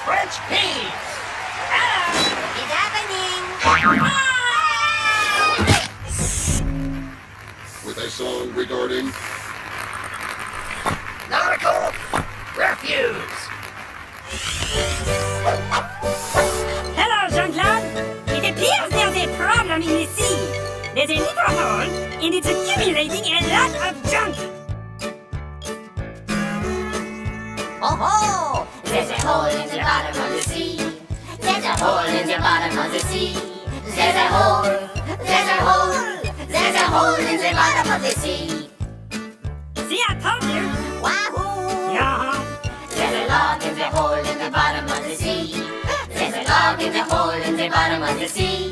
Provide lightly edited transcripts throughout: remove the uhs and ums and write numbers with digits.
French peas. It's happening. With a song regarding Nautical refuse. Hello, Jean-Claude. It appears there's a problem in the sea. There's a little hole, and it's accumulating a lot of junk. Oh, there's a hole in the bottom of the sea. There's a hole in the bottom of the sea. There's a hole. There's a hole. There's a hole in the bottom of the sea. See, I told you. Wahoo! Yeah. There's a log in the hole in the bottom of the sea. There's a log in the hole in the bottom of the sea.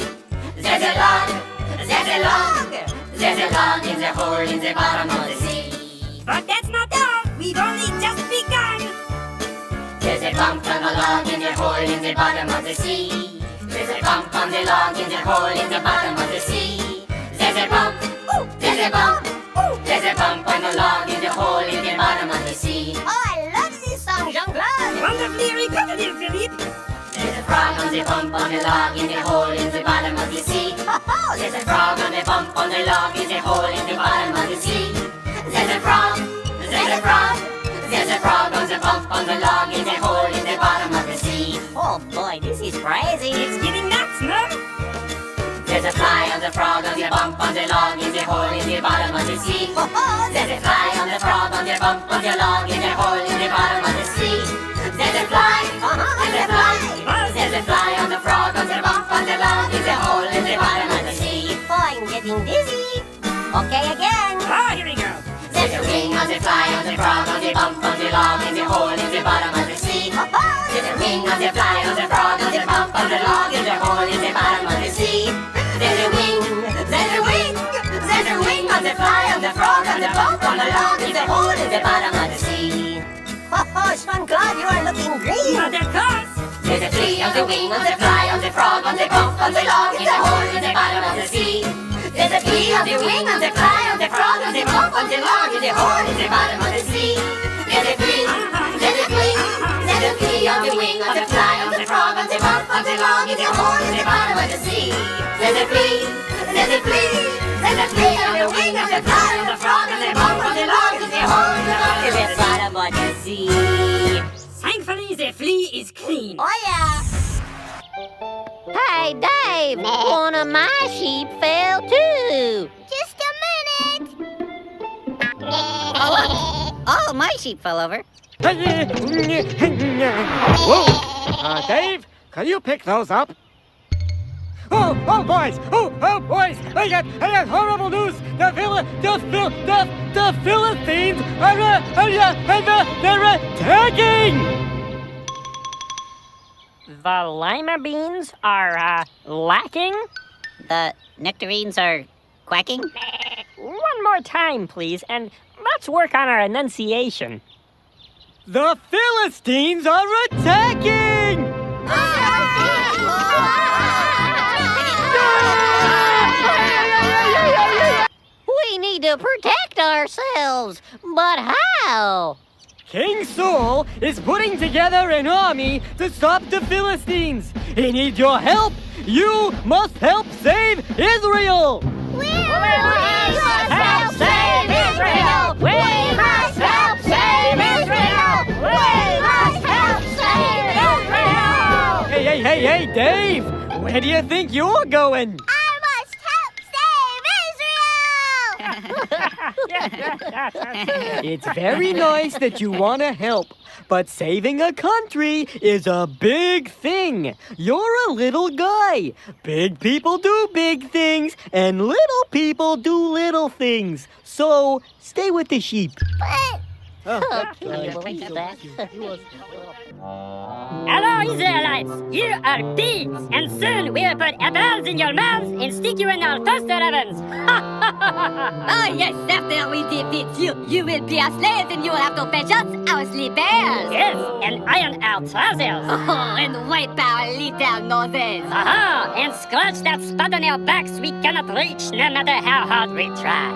There's a log. There's a log. There's a log in the hole in the bottom of the sea. But that's not all. We've only just begun. There's a bump on the log in the hole in the bottom of the sea. There's a bump on the log in the hole in the bottom of the sea. There's a bump. Ooh, there's a bump. Ooh, there's a bump on the log in the hole in the bottom of the sea. Oh, I love this song, Jean-Claude. Wonderfully recorded, Philippe. There's a frog on the bump on the log in the hole in the bottom of the sea. Oh, there's a frog on the bump on the log in the hole in the bottom of the sea. There's a frog. There's a frog. There's a frog on the bump on the log in the hole in the bottom of the sea. Oh boy, this is crazy. It's getting nuts, no? There's a fly on the frog on the bump on the log in the hole in the bottom of the sea. There's a fly on the frog on the bump on the log in the hole in the bottom of the sea. There's a fly. There's a fly. There's a fly on the frog on the bump on the log in the hole in the bottom of the sea. Oh, I'm getting dizzy. Okay, again. Oh, here we go. There's a wing on the fly on the frog on the bump on the log in the hole in the bottom of the sea. There's a wing on the fly on the frog on the bump on the log in the hole in the bottom of the sea. There's a wing, there's a wing, there's a wing on the fly on the frog on the bump on the log in the hole in the bottom of the sea. Oh, Jean-Claude, you are looking green. But of course. There's a flea on the wing on the fly on the frog on the bump on the log in the hole in the bottom of the sea. There's a flea on the wing on the fly on the frog on the bump on the log in the hole in the bottom of the sea. There's a flea, there's a flea, there's a flea on the wing on the fly on the frog on the bump on the log in the hole in the bottom of the sea. There's a flea, there's a flea, there's a flea on the wing of the fly on the frog on the bump on the log in the hole in the bottom of the sea. Thankfully, the flea is clean. Oh yeah. Hey, Dave, one of my sheep fell too. Just a minute. Oh, my sheep fell over. Whoa! Dave, can you pick those up? Oh, boys! Oh, boys! I got horrible news! The Philistines they're attacking! The lima beans are, lacking? The nectarines are quacking? One more time, please, and let's work on our enunciation. The Philistines are attacking! We need to protect ourselves, but how? King Saul is putting together an army to stop the Philistines. He needs your help. You must help save Israel. We must help save Israel! We must help save Israel! We must help save Israel! Hey, Dave! Where do you think you're going? I must help save Israel! It's very nice that you want to help, but saving a country is a big thing. You're a little guy. Big people do big things, and little people do little things. So, stay with the sheep. Hello, Israelites! Here are pigs, and soon we'll put apples in your mouths and stick you in our toaster ovens! Oh yes, after we defeat you, you will be a slave and you will have to fetch us our slippers! Yes, and iron our trousers! Oh, and wipe our little noses! Aha! And scratch that spot on our backs we cannot reach no matter how hard we try!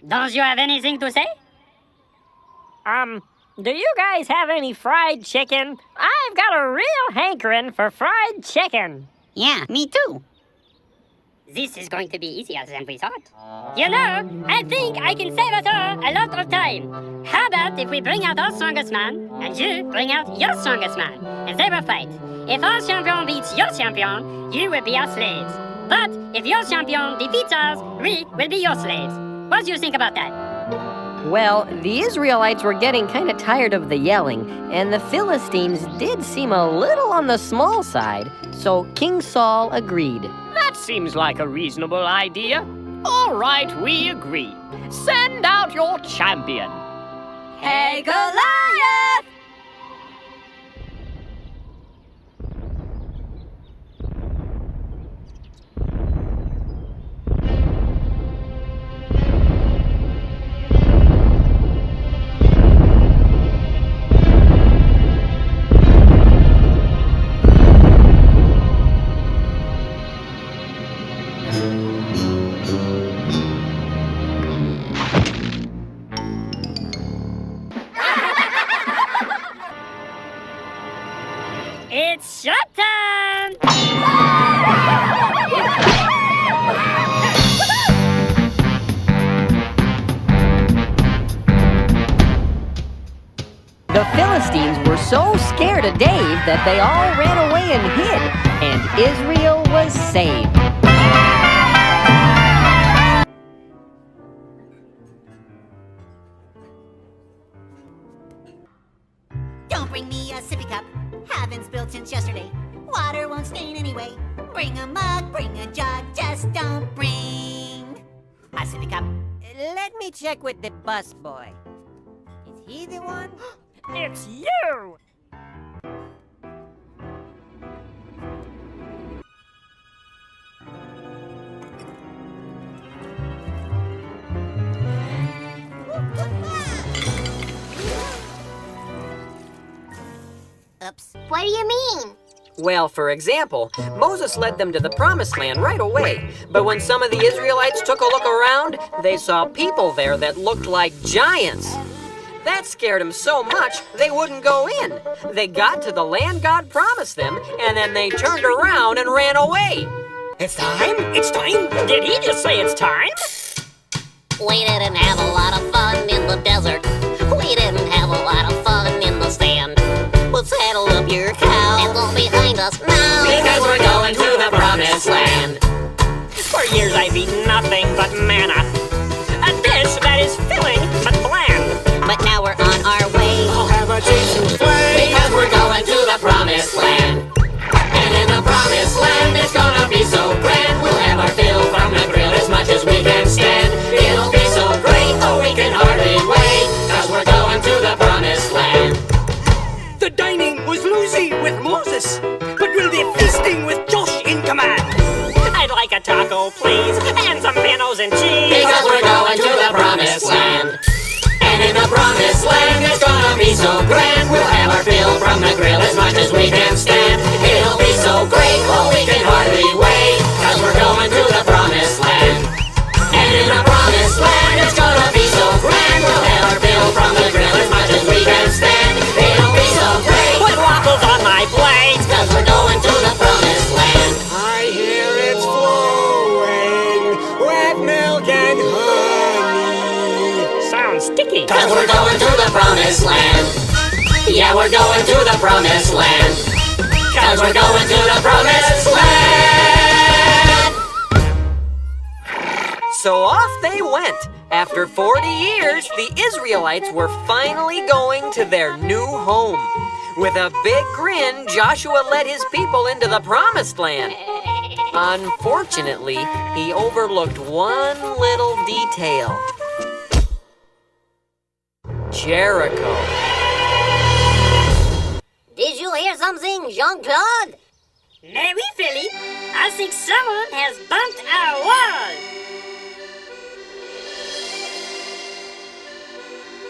Don't you have anything to say? Do you guys have any fried chicken? I've got a real hankering for fried chicken. Yeah, me too. This is going to be easier than we thought. You know, I think I can save us all a lot of time. How about if we bring out our strongest man, and you bring out your strongest man, and they will fight. If our champion beats your champion, you will be our slaves. But if your champion defeats us, we will be your slaves. What do you think about that? Well, the Israelites were getting kind of tired of the yelling, and the Philistines did seem a little on the small side, so King Saul agreed. That seems like a reasonable idea. All right, we agree. Send out your champion. Hey, Goliath! It's showtime! The Philistines were so scared of Dave that they all ran away and hid, and Israel was saved. Don't bring me a sippy cup. Haven't spilled since yesterday. Water won't stain anyway. Bring a mug, bring a jug, just don't bring a sippy cup. Let me check with the busboy. Is he the one? It's you! Oops. What do you mean? Well, for example, Moses led them to the Promised Land right away. But when some of the Israelites took a look around, they saw people there that looked like giants. That scared them so much, they wouldn't go in. They got to the land God promised them, and then they turned around and ran away. It's time? It's time? Did he just say it's time? We didn't have a lot of fun in the desert. We didn't have a lot of fun in the sand. Well, saddle up your cow and look behind us now. Because we're going to the Promised Land. For years I've eaten nothing but manna. A dish that is filling but bland. But now we're on our way. I'll have a taste of flame. Because we're going to the Promised Land. And in the Promised Land it's gonna be so grand. We'll have our fill from the grill as much as we can stand. It'll be so great, oh we can hardly wait. Cause we're going to the Promised Land. The dining was loosey with Moses, but we'll be feasting with Josh in command. I'd like a taco, please, and some panos and cheese. Because we're going to the Promised Land. And in the Promised Land, it's gonna be so grand. We'll have our fill from the grill as much as we can stand. It'll be so great, oh we can hardly wait. Cause we're going to the Promised Land. And in the Promised Land, it's gonna be so grand. We'll have our fill from the grill as much as we can stand. It'll be so great with waffles on my plate. Cause we're going to the Promised Land. I hear it's flowing with milk and honey. Sounds sticky. Cause we're going to the Promised Land. Yeah, we're going to the Promised Land. Cause we're going to the Promised Land. So off they went. After 40 years, the Israelites were finally going to their new home. With a big grin, Joshua led his people into the Promised Land. Unfortunately, he overlooked one little detail. Jericho. Did you hear something, Jean-Claude? Mais oui, Philly. I think someone has bumped our wall.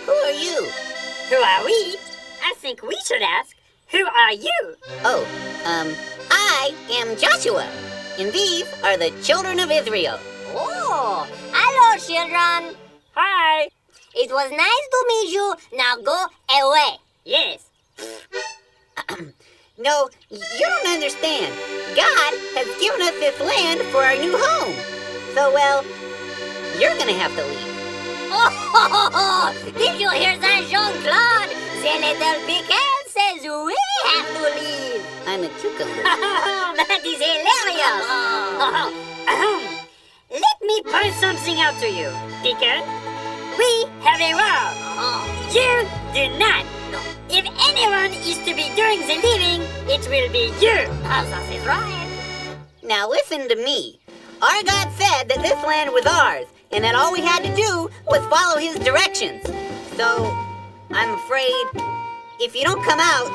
Who are you? Who are we? I think we should ask, who are you? Oh, I am Joshua, and these are the children of Israel. Oh, hello, children. Hi. It was nice to meet you. Now go away. Yes. No, you don't understand. God has given us this land for our new home. So, well, you're gonna have to leave. Oh, did you hear that, Jean-Claude? The little pickle says we have to leave. I'm a cucumber. That is hilarious. Let me point something out to you, Pickle. We have a rule. You do not. If anyone is to be doing the leaving, it will be you. That is right. Now listen to me. Our God said that this land was ours, and that all we had to do was follow his directions. So, I'm afraid, if you don't come out,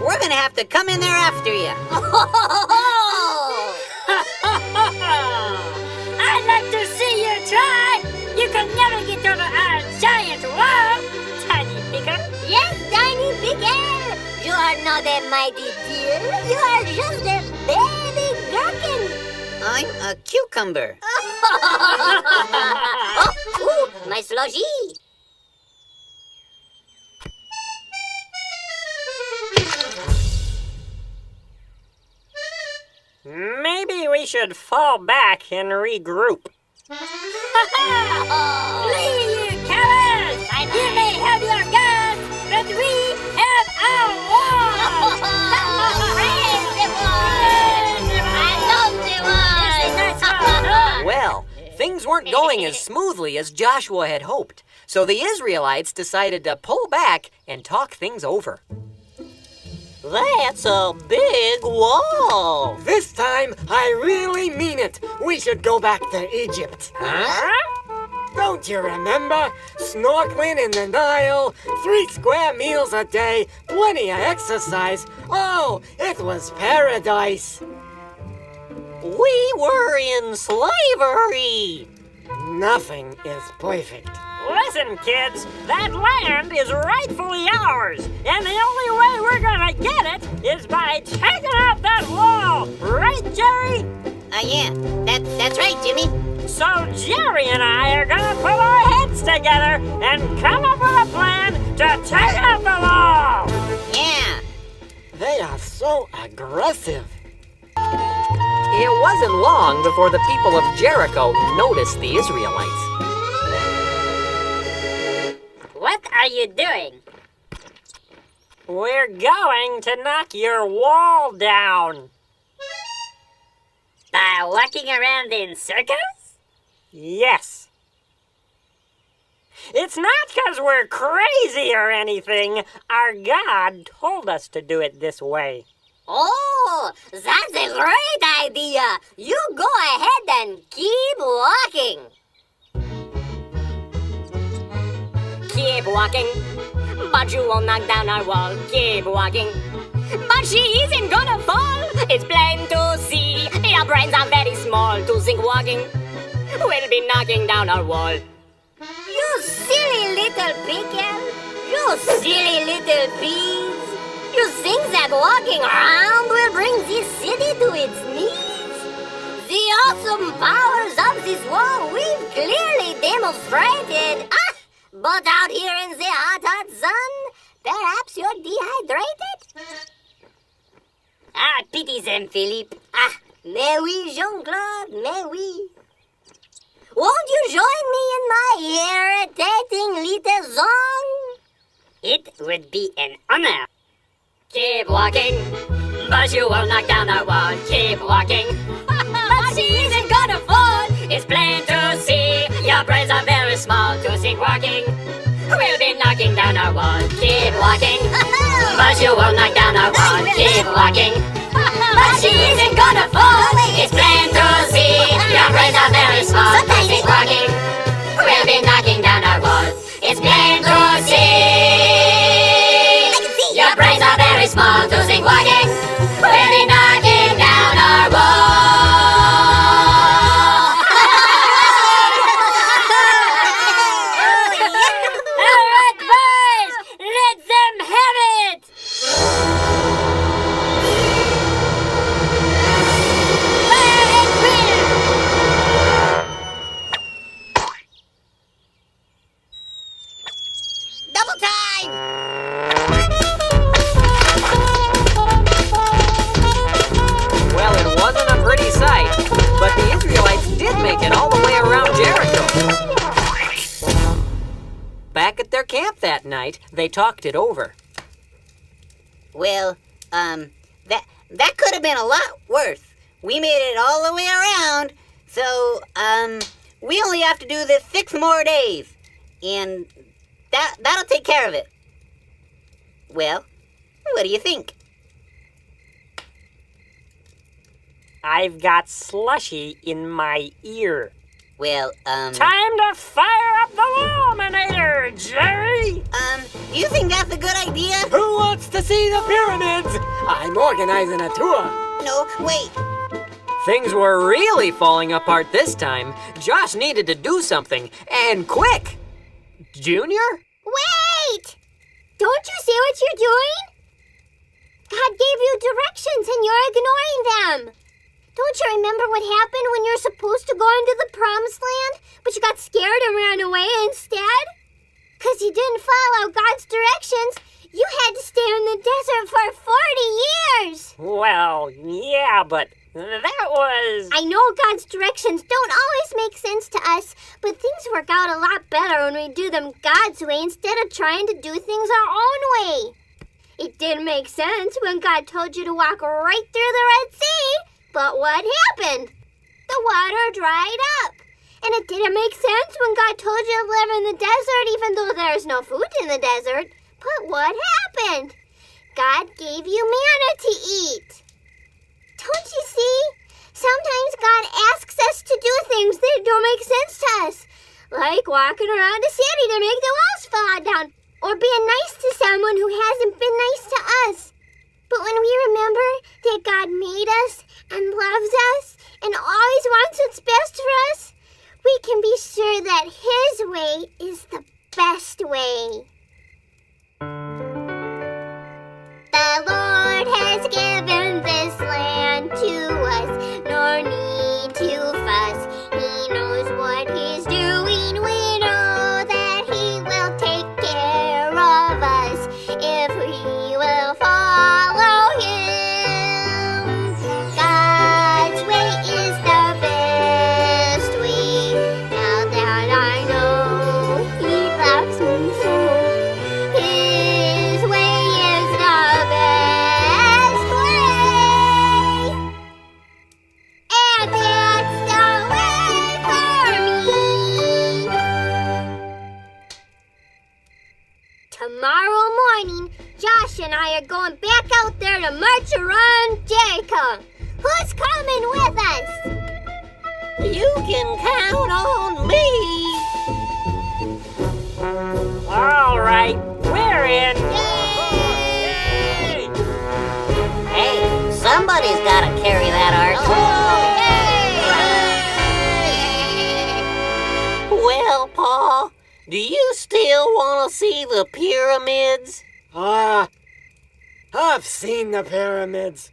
we're gonna have to come in there after you. I'd like to see you try. You can never get over our giant wall, Tiny Pickle. Yes, Tiny Pickle. You are not a mighty deer. You are just a baby gherkin. I'm a cucumber. Ooh, my sludgy. Maybe we should fall back and regroup. Flee, you cowards! You may have your guns, but we have our wall! Well, things weren't going as smoothly as Joshua had hoped, so the Israelites decided to pull back and talk things over. That's a big wall. This time, I really mean it. We should go back to Egypt. Huh? Don't you remember? Snorkeling in the Nile, 3 square meals a day, plenty of exercise. Oh, it was paradise. We were in slavery. Nothing is perfect. Listen, kids, that land is rightfully ours, and the only way we're gonna get it is by taking out that wall, right, Jerry? Yeah, that's right, Jimmy. So Jerry and I are gonna put our heads together and come up with a plan to take out the wall. Yeah. They are so aggressive. It wasn't long before the people of Jericho noticed the Israelites. What are you doing? We're going to knock your wall down. By walking around in circles? Yes. It's not because we're crazy or anything. Our God told us to do it this way. Oh, that's a great idea. You go ahead and keep walking. Keep walking, but you won't knock down our wall. Keep walking, but she isn't gonna fall. It's plain to see. Your brains are very small to think walking will be knocking down our wall. You silly little pickle. You silly little peas. You think that walking around will bring this city to its knees? The awesome powers of this wall we've clearly demonstrated. But out here in the hot sun, perhaps you're dehydrated? Pity them, Philippe. Mais oui, Jean-Claude, mais oui. Won't you join me in my irritating little song? It would be an honor. Keep walking, but you will knock down our wall. Keep walking, but she isn't gonna fall. It's plain to see. Your brains are very small to think walking will be knocking down our wall. Keep walking, but you will knock down our wall. Keep walking, but she isn't gonna fall. It's plain to see. Your brains are very small to think walking will be knocking down our wall. It's plain to see. Your brains are very small to think walking will be knocking down our wall. All right, boys, let them have it. Fire at will. Double time! Well, it wasn't a pretty sight, but the Israelites did make it all the way around Jericho. Back at their camp that night, they talked it over. Well, that could have been a lot worse. We made it all the way around, so, we only have to do this 6 more days. And that'll take care of it. Well, what do you think? I've got slushy in my ear. Well, Time to fire up the Wominator, Jerry! Do you think that's a good idea? Who wants to see the pyramids? I'm organizing a tour. No, wait. Things were really falling apart this time. Josh needed to do something, and quick! Junior? Wait! Don't you see what you're doing? God gave you directions and you're ignoring them. Don't you remember what happened when you're supposed to go into the promised land, but you got scared and ran away instead? 'Cause you didn't follow God's directions, you had to stay in the desert for 40 years. Well, yeah, but that was... I know God's directions don't always make sense to us, but things work out a lot better when we do them God's way instead of trying to do things our own way. It didn't make sense when God told you to walk right through the Red Sea, but what happened? The water dried up. And it didn't make sense when God told you to live in the desert even though there's no food in the desert. But what happened? God gave you manna to eat. Don't you see? Sometimes God asks us to do things that don't make sense to us, like walking around a city to make the walls fall down, or being nice to someone who hasn't been nice to us. But when we remember that God made us and loves us and always wants what's best for us, we can be sure that His way is the best way. The Lord has given this land to us, nor need to fuss. He knows what He's doing. We know that He will take care of us if we will follow Him. God's way is the best way. Now that I know He loves me so, His way is the best way. And that's the way for me. Tomorrow morning, Josh and I are going back out there to march around Jericho. Who's coming with us? You can count on me. All right, we're in. Yay! Hey, somebody's got to carry that ark. Well, Pa, do you still want to see the pyramids? I've seen the pyramids.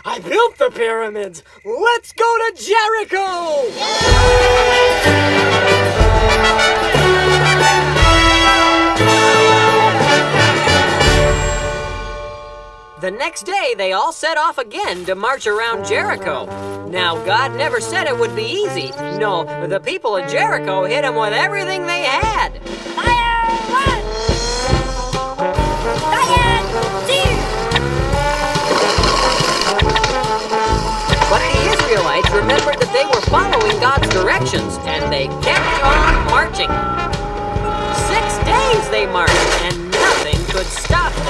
I built the pyramids. Let's go to Jericho! The next day, they all set off again to march around Jericho. Now, God never said it would be easy. No, the people of Jericho hit them with everything they had. Fire one! Fire two! But the Israelites remembered that they were following God's directions, and they kept on marching. 6 days they marched, and nothing could stop them.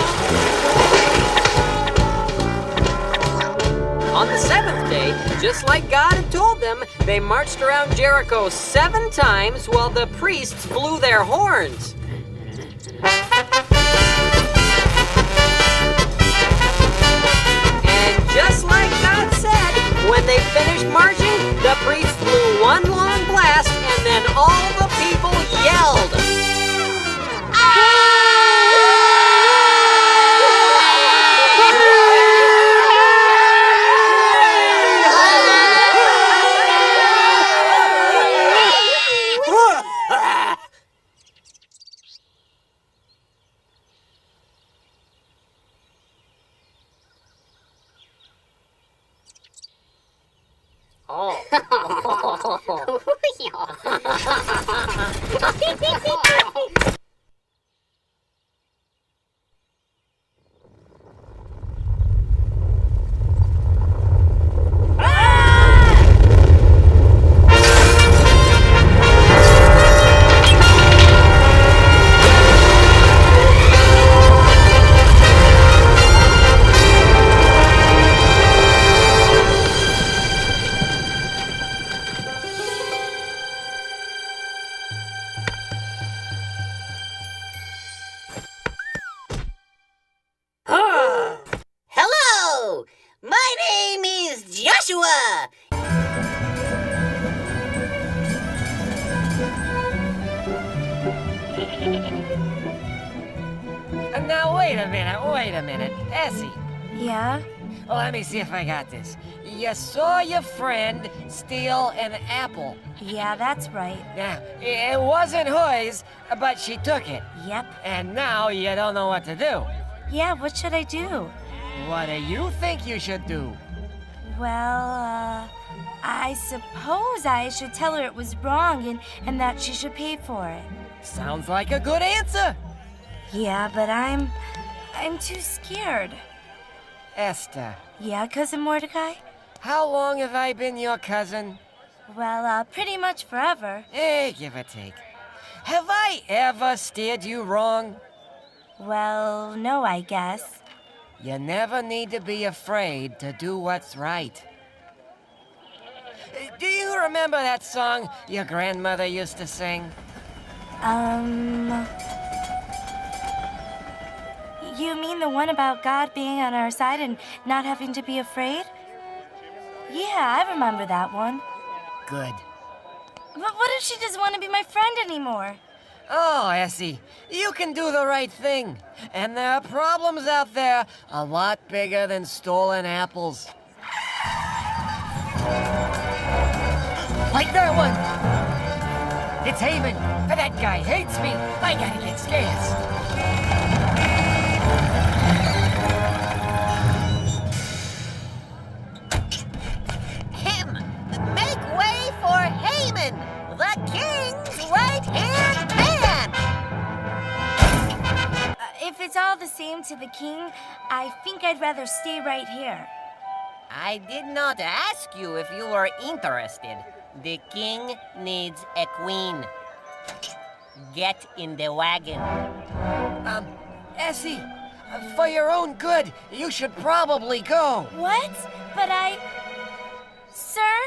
On the 7th day, just like God had told them, they marched around Jericho 7 times while the priests blew their horns. And just like God said, when they finished marching, the priests blew one long blast, and then all the people yelled. Oh. Hello! My name is Joshua! Now, wait a minute. Essie, Yeah? let me see if I got this. You saw your friend steal an apple. Yeah, that's right. Now, it wasn't hers, but she took it. Yep. And now you don't know what to do. Yeah, what should I do? What do you think you should do? Well, I suppose I should tell her it was wrong and that she should pay for it. Sounds like a good answer. Yeah, but I'm too scared. Esther, Yeah, Cousin Mordecai? how long have I been your cousin? Well, pretty much forever. Give or take. Have I ever steered you wrong? Well, no, I guess. You never need to be afraid to do what's right. Do you remember that song your grandmother used to sing? You mean the one about God being on our side and not having to be afraid? Yeah, I remember that one. Good. But what if she doesn't want to be my friend anymore? Oh, Essie, you can do the right thing. And there are problems out there a lot bigger than stolen apples. Like that one! It's Haman. That guy hates me. I gotta get scarce. Make way for Haman, the king's right-hand man! If it's all the same to the king, I think I'd rather stay right here. I did not ask you if you were interested. The king needs a queen. Get in the wagon. Essie, for your own good, you should probably go. What? But Sir,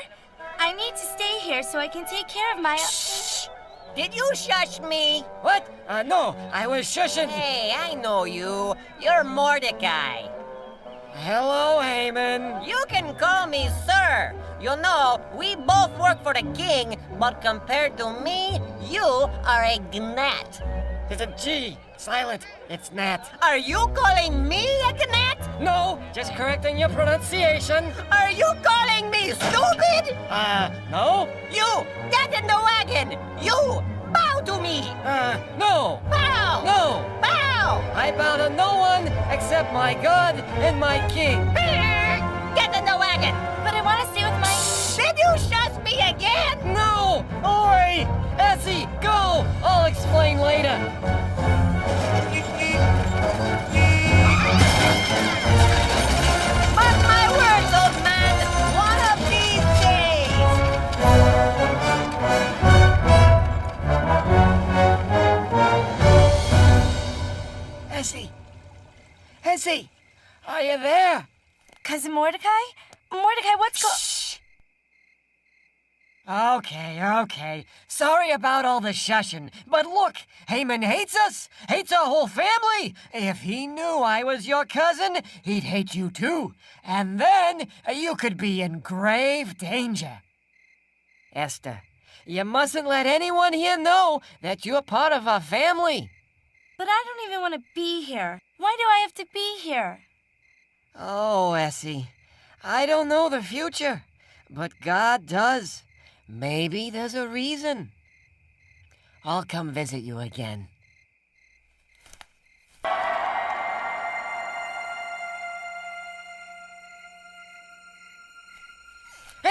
I need to stay here so I can take care of my... Shh! Did you shush me? What? No, I was shushing. Hey, I know you. You're Mordecai. Hello, Haman. You can call me sir. You know, we both work for the king, but compared to me, you are a gnat. There's a G. Silent. It's Nat. Are you calling me a gnat? No, just correcting your pronunciation. Are you calling me stupid? No. You, get in the wagon. You, bow to me. No. Bow. No. Bow. I bow to no one except my God and my king. Get in the wagon. But I want to stay with my... Did you shush me again? No. Oi. Essie, go. I'll explain later. Mark my words, old man. One of these days. Essie. Essie, are you there? Cousin Mordecai? Mordecai, what's Shh. Okay. Sorry about all the shushing. But look, Haman hates us. Hates our whole family. If he knew I was your cousin, he'd hate you too. And then you could be in grave danger. Esther, you mustn't let anyone here know that you're part of our family. But I don't even want to be here. Why do I have to be here? Oh, Essie, I don't know the future, but God does. Maybe there's a reason. I'll come visit you again.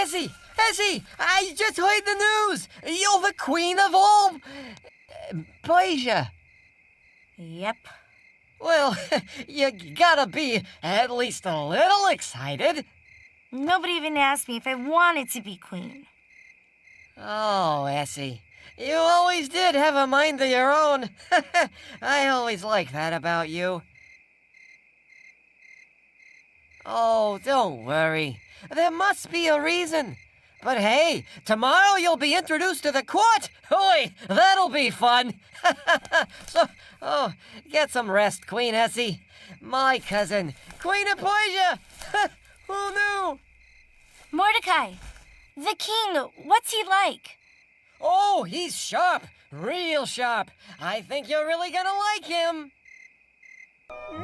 Essie! I just heard the news! You're the queen of all... Persia. Yep. Well, you gotta be at least a little excited. Nobody even asked me if I wanted to be queen. Oh, Essie, you always did have a mind of your own. I always liked that about you. Oh, don't worry. There must be a reason. But hey, tomorrow you'll be introduced to the court. Oi, that'll be fun. So, get some rest, Queen Essie. My cousin, Queen of Persia. Who knew? Mordecai, the king, what's he like? Oh, he's sharp, real sharp. I think you're really gonna like him.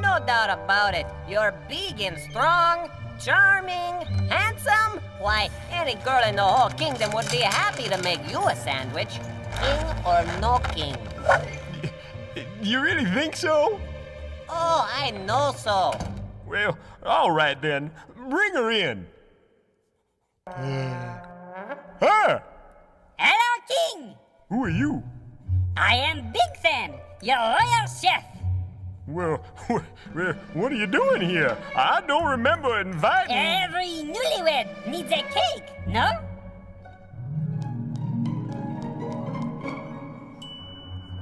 No doubt about it. You're big and strong, charming, handsome. Why, any girl in the whole kingdom would be happy to make you a sandwich. King or no king. You really think so? Oh, I know so. Well, all right then. Bring her in. Huh? Hello, King! Who are you? I am Big Fan, your royal chef. Well, what are you doing here? I don't remember inviting... Every newlywed needs a cake, no?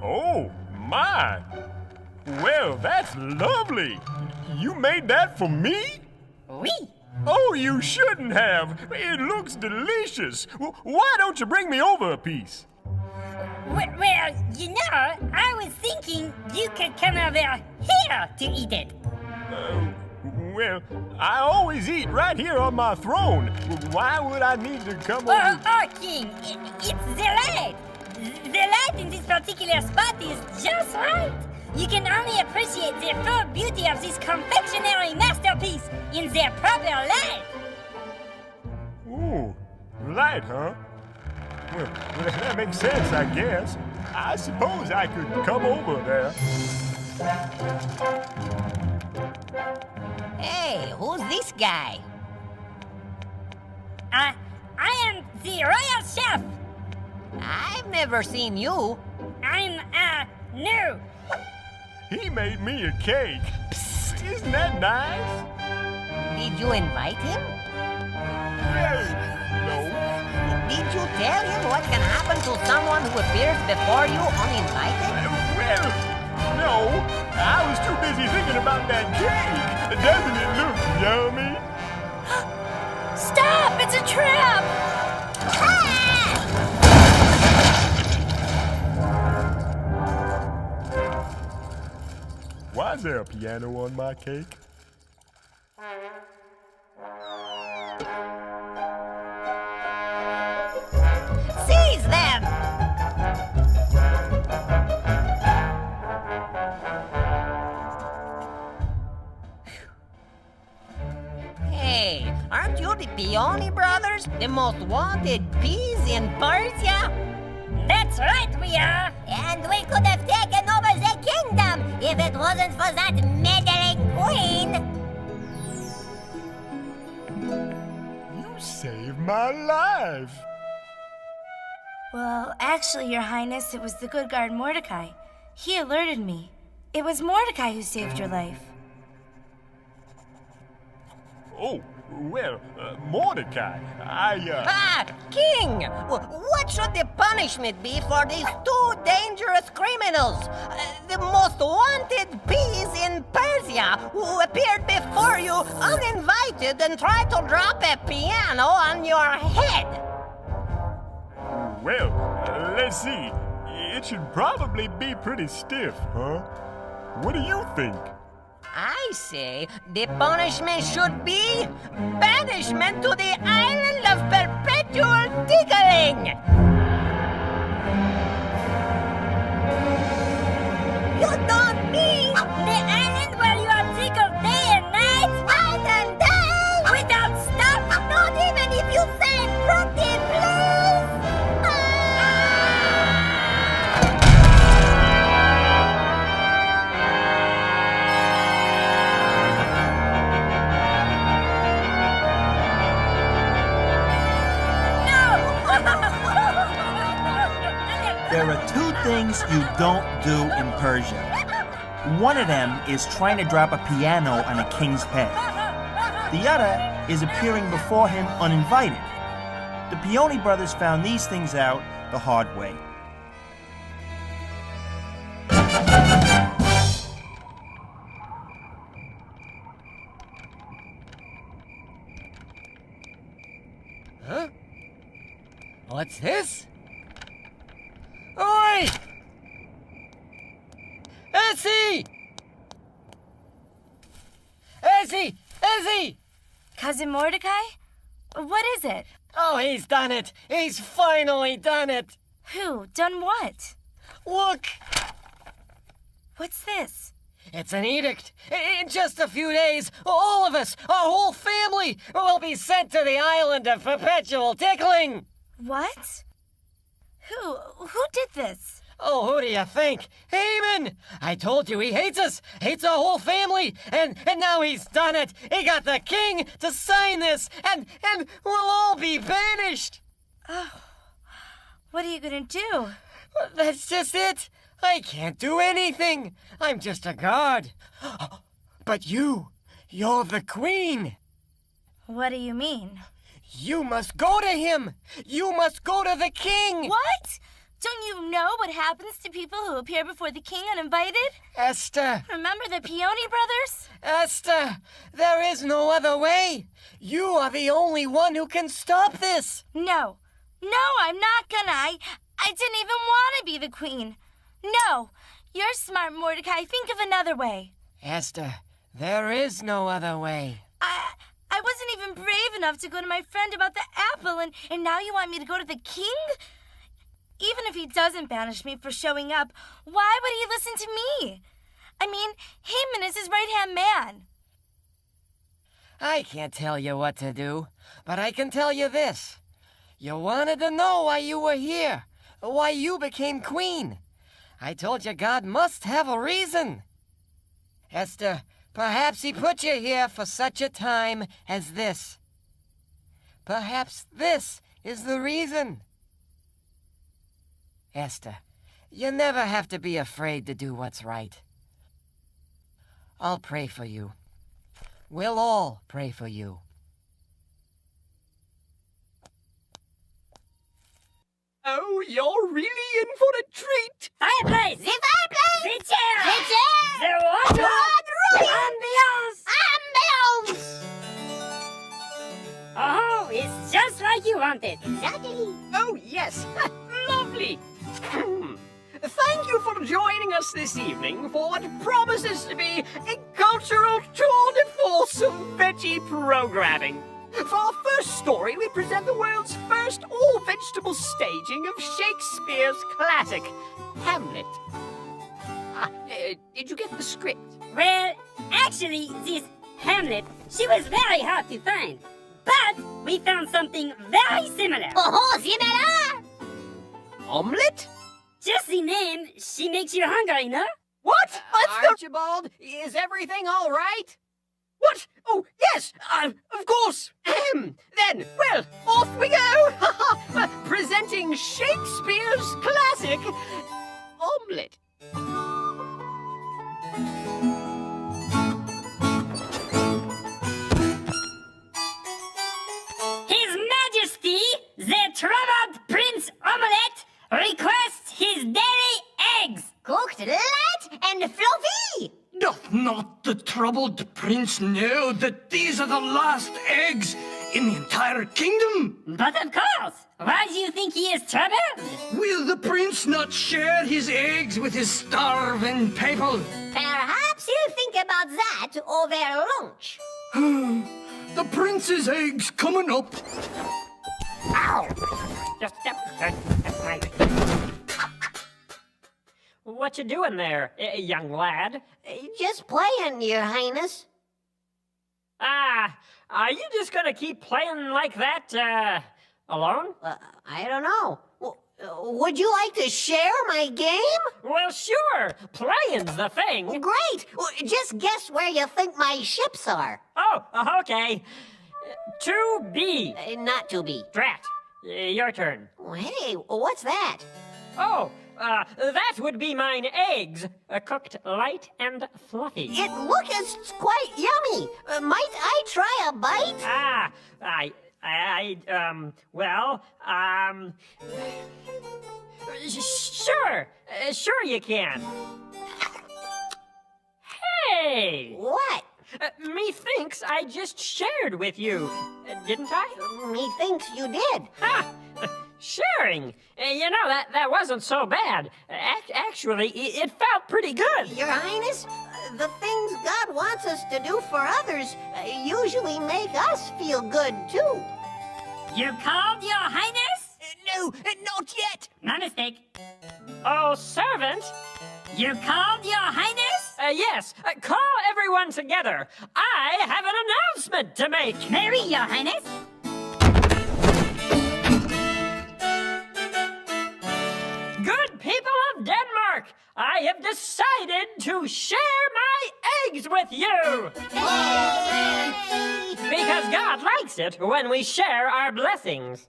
Oh, my. Well, that's lovely. You made that for me? Oui. Oh, you shouldn't have. It looks delicious. Why don't you bring me over a piece? Well, you know, I was thinking you could come over here to eat it. Well, I always eat right here on my throne. Why would I need to come over? Oh, King, it's the light. The light in this particular spot is just right. You can only appreciate the full beauty of this confectionery masterpiece in their proper light. Ooh, light, huh? Well, that makes sense, I guess. I suppose I could come over there. Hey, who's this guy? I am the royal chef. I've never seen you. I'm, new. He made me a cake. Psst, isn't that nice? Did you invite him? No. Did you tell him what can happen to someone who appears before you uninvited? Well, no. I was too busy thinking about that cake. Doesn't it look yummy? Stop! It's a trap! Why is there a piano on my cake? Seize them! Hey, aren't you the Peony brothers? The most wanted peas in Persia? That's right, we are. And we could have taken over the kingdom if it wasn't for that meddling queen. You saved my life. Well, actually, Your Highness, it was the good guard Mordecai. He alerted me. It was Mordecai who saved your life. Oh, well, Mordecai, King! What should the punishment be for these two dangerous criminals? The most wanted peas in Persia who appeared before you uninvited and tried to drop a piano on your head. Well, let's see. It should probably be pretty stiff, huh? What do you think? I say the punishment should be banishment to the island of perpetual tickling. You don't mean The island where you are tickled day and night? night and day? Without stop? Not even if you say pretty please? things you don't do in Persia. One of them is trying to drop a piano on a king's head. The other is appearing before him uninvited. The Peony brothers found these things out the hard way. Huh? What's this? Oi! Essie! Essie! Essie! Cousin Mordecai? What is it? Oh, he's done it! He's finally done it! Who? Done what? Look! What's this? It's an edict. In just a few days, all of us, our whole family, will be sent to the island of perpetual tickling. What? Who did this? Oh, who do you think? Haman! I told you he hates us, hates our whole family, and now he's done it. He got the king to sign this, and we'll all be banished. Oh, what are you gonna do? That's just it. I can't do anything. I'm just a guard. But you're the queen. What do you mean? You must go to him. You must go to the king. What? Don't you know what happens to people who appear before the king uninvited? Esther. Remember the Peony brothers? Esther, there is no other way. You are the only one who can stop this. No, I'm not gonna. I didn't even want to be the queen. No, you're smart, Mordecai. Think of another way. Esther, there is no other way. I wasn't even brave enough to go to my friend about the apple, and now you want me to go to the king? Even if he doesn't banish me for showing up, why would he listen to me? I mean, Haman is his right-hand man. I can't tell you what to do, but I can tell you this. You wanted to know why you were here, why you became queen. I told you God must have a reason. Esther, perhaps he put you here for such a time as this. Perhaps this is the reason. Esther, you never have to be afraid to do what's right. I'll pray for you. We'll all pray for you. Oh, you're really in for a treat. Fireplace! The fireplace! The chair! The chair! The water! Ambiance! Oh, it's just like you wanted. Exactly. Oh, yes. Lovely. Thank you for joining us this evening for what promises to be a cultural tour de force of veggie programming. For our first story, we present the world's first all-vegetable staging of Shakespeare's classic, Hamlet. Did you get the script? Well, actually, this Hamlet, she was very hard to find. But we found something very similar. Oh, similar! Omelette? Just the name, she makes you hungry, no? What? Archibald, is everything all right? What? Oh, yes, of course. Then, well, off we go. Presenting Shakespeare's classic, Omelette. His Majesty, the troubled Prince Omelette, requests his daily eggs. Cooked, light, and fluffy. Doth not the troubled prince know that these are the last eggs in the entire kingdom? But of course. Why do you think he is troubled? Will the prince not share his eggs with his starving people? Perhaps he'll think about that over lunch. The prince's eggs coming up. Ow! Just step. What you doing there, young lad? Just playing, Your Highness. Are you just gonna keep playing like that, alone? I don't know. Would you like to share my game? Well, sure. Playing's the thing. Great. Just guess where you think my ships are. Oh, okay. 2B. Not 2B. Drat. Your turn. Hey, what's that? Oh, That would be mine eggs, cooked light and fluffy. It looks quite yummy. Might I try a bite? Sure you can. Hey! What? Methinks I just shared with you, didn't I? Methinks you did. Sharing? That wasn't so bad. Actually, it felt pretty good. Your Highness, the things God wants us to do for others usually make us feel good, too. You called, Your Highness? No, not yet. No mistake. Oh, servant? You called, Your Highness? Yes. Call everyone together. I have an announcement to make. Mary, Your Highness. Good people of Denmark, I have decided to share my eggs with you. Hey! Because God likes it when we share our blessings.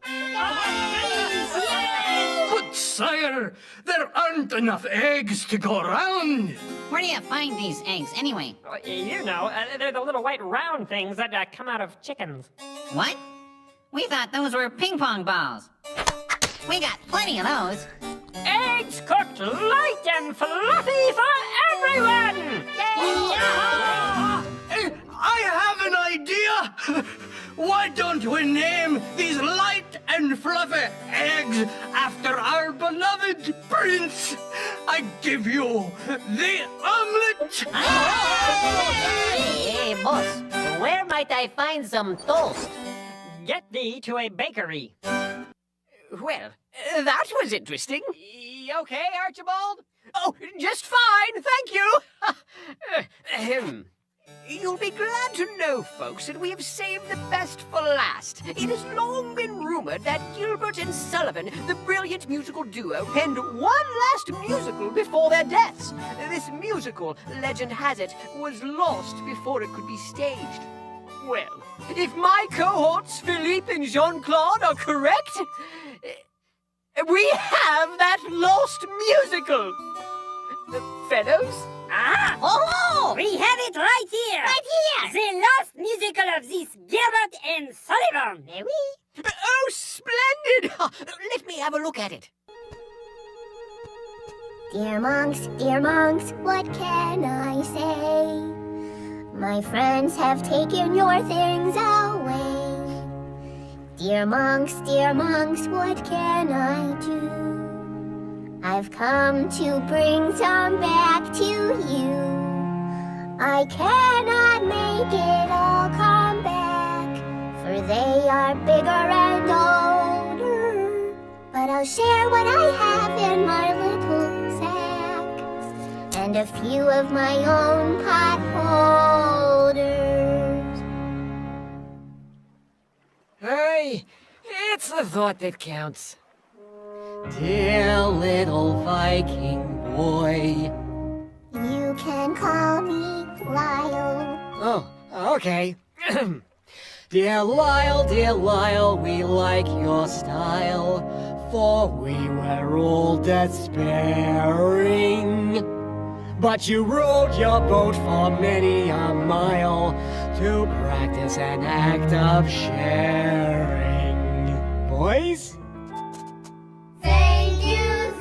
But sire, there aren't enough eggs to go around. Where do you find these eggs, anyway? They're the little white round things that come out of chickens. What? We thought those were ping pong balls. We got plenty of those. Eggs cooked light and fluffy for everyone! I have an idea. Why don't we name these light and fluffy eggs after our beloved prince? I give you the omelette. Hey, boss, where might I find some toast? Get thee to a bakery. Well, that was interesting. Okay, Archibald? Oh, just fine, thank you. You'll be glad to know, folks, that we have saved the best for last. It has long been rumored that Gilbert and Sullivan, the brilliant musical duo, penned one last musical before their deaths. This musical, legend has it, was lost before it could be staged. Well, if my cohorts, Philippe and Jean-Claude, are correct, we have that lost musical. Fellows? Oh! We have it right here! Right here! The lost musical of this Gilbert and Sullivan! Mais oui. Oh, splendid! Let me have a look at it. Dear monks, what can I say? My friends have taken your things away. Dear monks, what can I do? I've come to bring some back to you. I cannot make it all come back, for they are bigger and older. But I'll share what I have in my little sack, and a few of my own pot holders. Hey, it's the thought that counts. Dear little Viking boy. You can call me Lyle. Oh, okay. Dear Lyle, we like your style, for we were all despairing. But you rowed your boat for many a mile to practice an act of sharing. Boys? Thank you,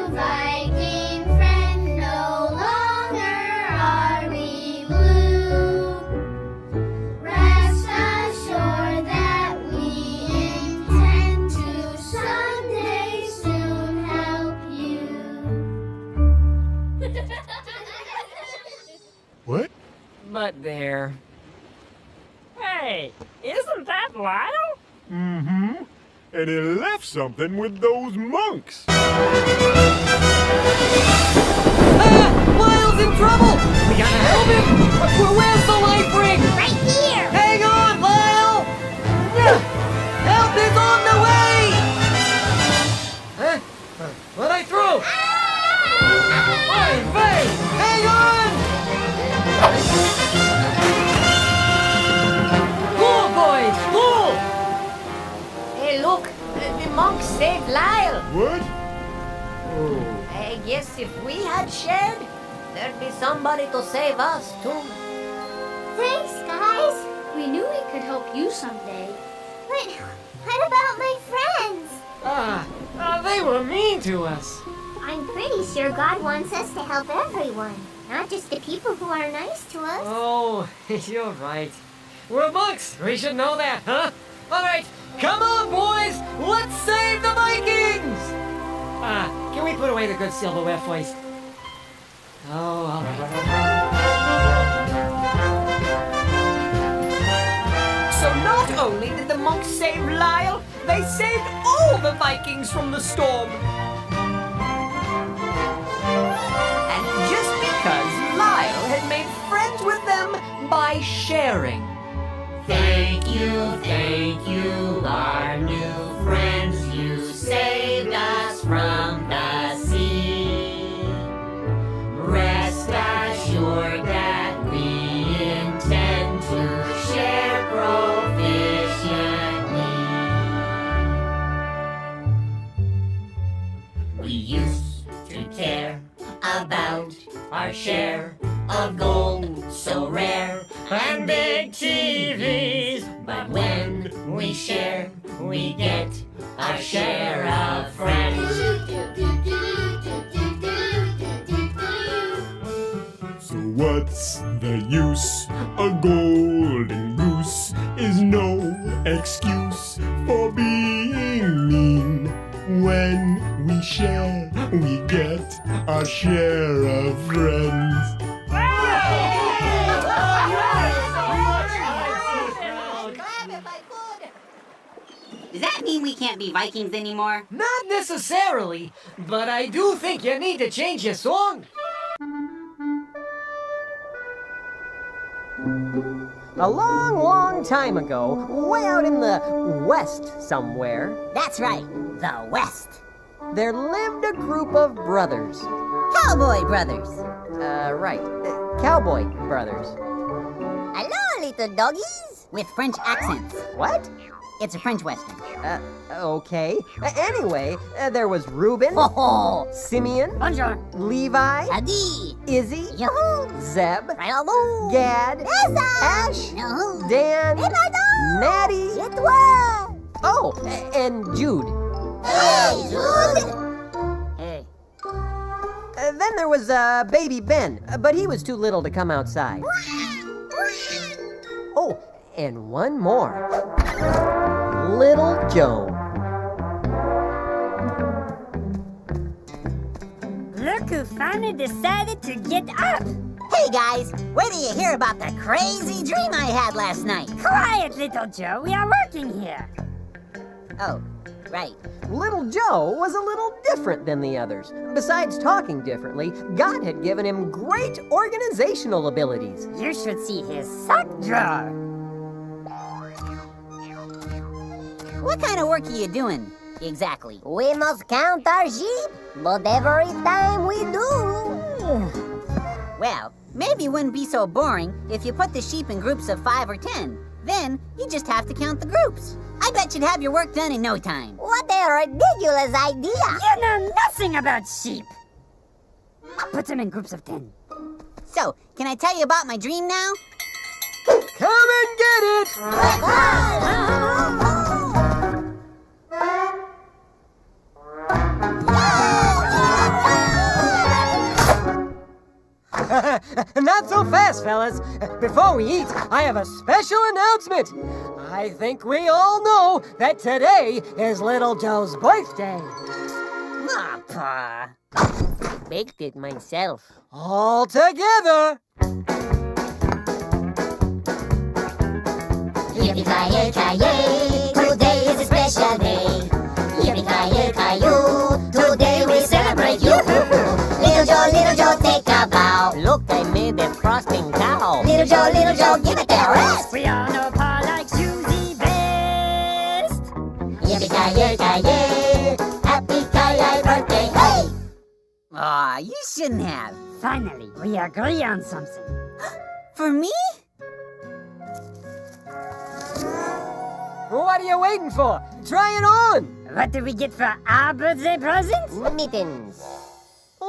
Viking friend. No longer are we blue. Rest assured that we intend to someday soon help you. What? But there. Hey, isn't that Lyle? Mm-hmm. And he left something with those monks. Lyle's in trouble! We gotta help him! Where's the life ring? Right here! Hang on, Lyle! Help is on the way! Huh? What I threw? Hey, hang on! Cool, boys, cool! Hey, look, the monks saved Lyle. What? guess if we had shared, there'd be somebody to save us, too. Thanks, guys. We knew we could help you someday. But what about my friends? They were mean to us. I'm pretty sure God wants us to help everyone, not just the people who are nice to us. Oh, you're right. We're monks. We should know that, huh? All right, come on, boys. Let's save the Vikings. Can we put away the good silverware first? Oh, all right. So not only did the monks save Lyle, they saved all the Vikings from the storm. And just because Lyle had made friends with them by sharing. Thank you, our new friends. You saved us from the sea. Rest assured that we intend to share proficiently. We used to care about our share of gold so rare and big TVs. But when we share, we get our share of friends. So what's the use? A golden goose is no excuse for being mean. When we share, we get our share of friends. Does that mean we can't be Vikings anymore? Not necessarily, but I do think you need to change your song. A long, long time ago, way out in the West somewhere, That's right, the West. there lived a group of brothers. Cowboy Brothers. Right. Cowboy Brothers. Hello, little doggies. With French accents. What? It's a French Western. Okay. Anyway, there was Reuben, Oh, Simeon, Bonjour. Levi, Adi. Izzy, Yoo-hoo. Zeb, Hello. Gad, Yes, Ash, No. Dan, Et pardon. Natty, Et toi. oh, and Jude. Hey, Jude. Hey. Then there was baby Ben, but he was too little to come outside. Oh, and one more. Little Joe. Look who finally decided to get up. Hey, guys. Where do you hear about the crazy dream I had last night? Quiet, little Joe. We are working here. Oh, right. Little Joe was a little different than the others. Besides talking differently, God had given him great organizational abilities. You should see his sock drawer. What kind of work are you doing, exactly? We must count our sheep, but every time we do... Well, maybe it wouldn't be so boring if you put the sheep in groups of 5 or 10. Then, you just have to count the groups. I bet you'd have your work done in no time. What a ridiculous idea! You know nothing about sheep. Put them in groups of 10. So, can I tell you about my dream now? Come and get it! Not so fast, fellas. Before we eat, I have a special announcement. I think we all know that today is Little Joe's birthday. Aw, Pa. Baked it myself. All together. Yippee-ki-yay, today is a special day. Yippee-ki-yay, today we celebrate you. Little Joe, take a bow. Look, I made that frosting cow. Little Joe, give it a rest. We all know Pa likes Susie best. Yippee-ki-yay, happy Ki-Yay birthday, hey! Aw, you shouldn't have. Finally, we agree on something. For me? What are you waiting for? Try it on. What do we get for our birthday present? Mittens.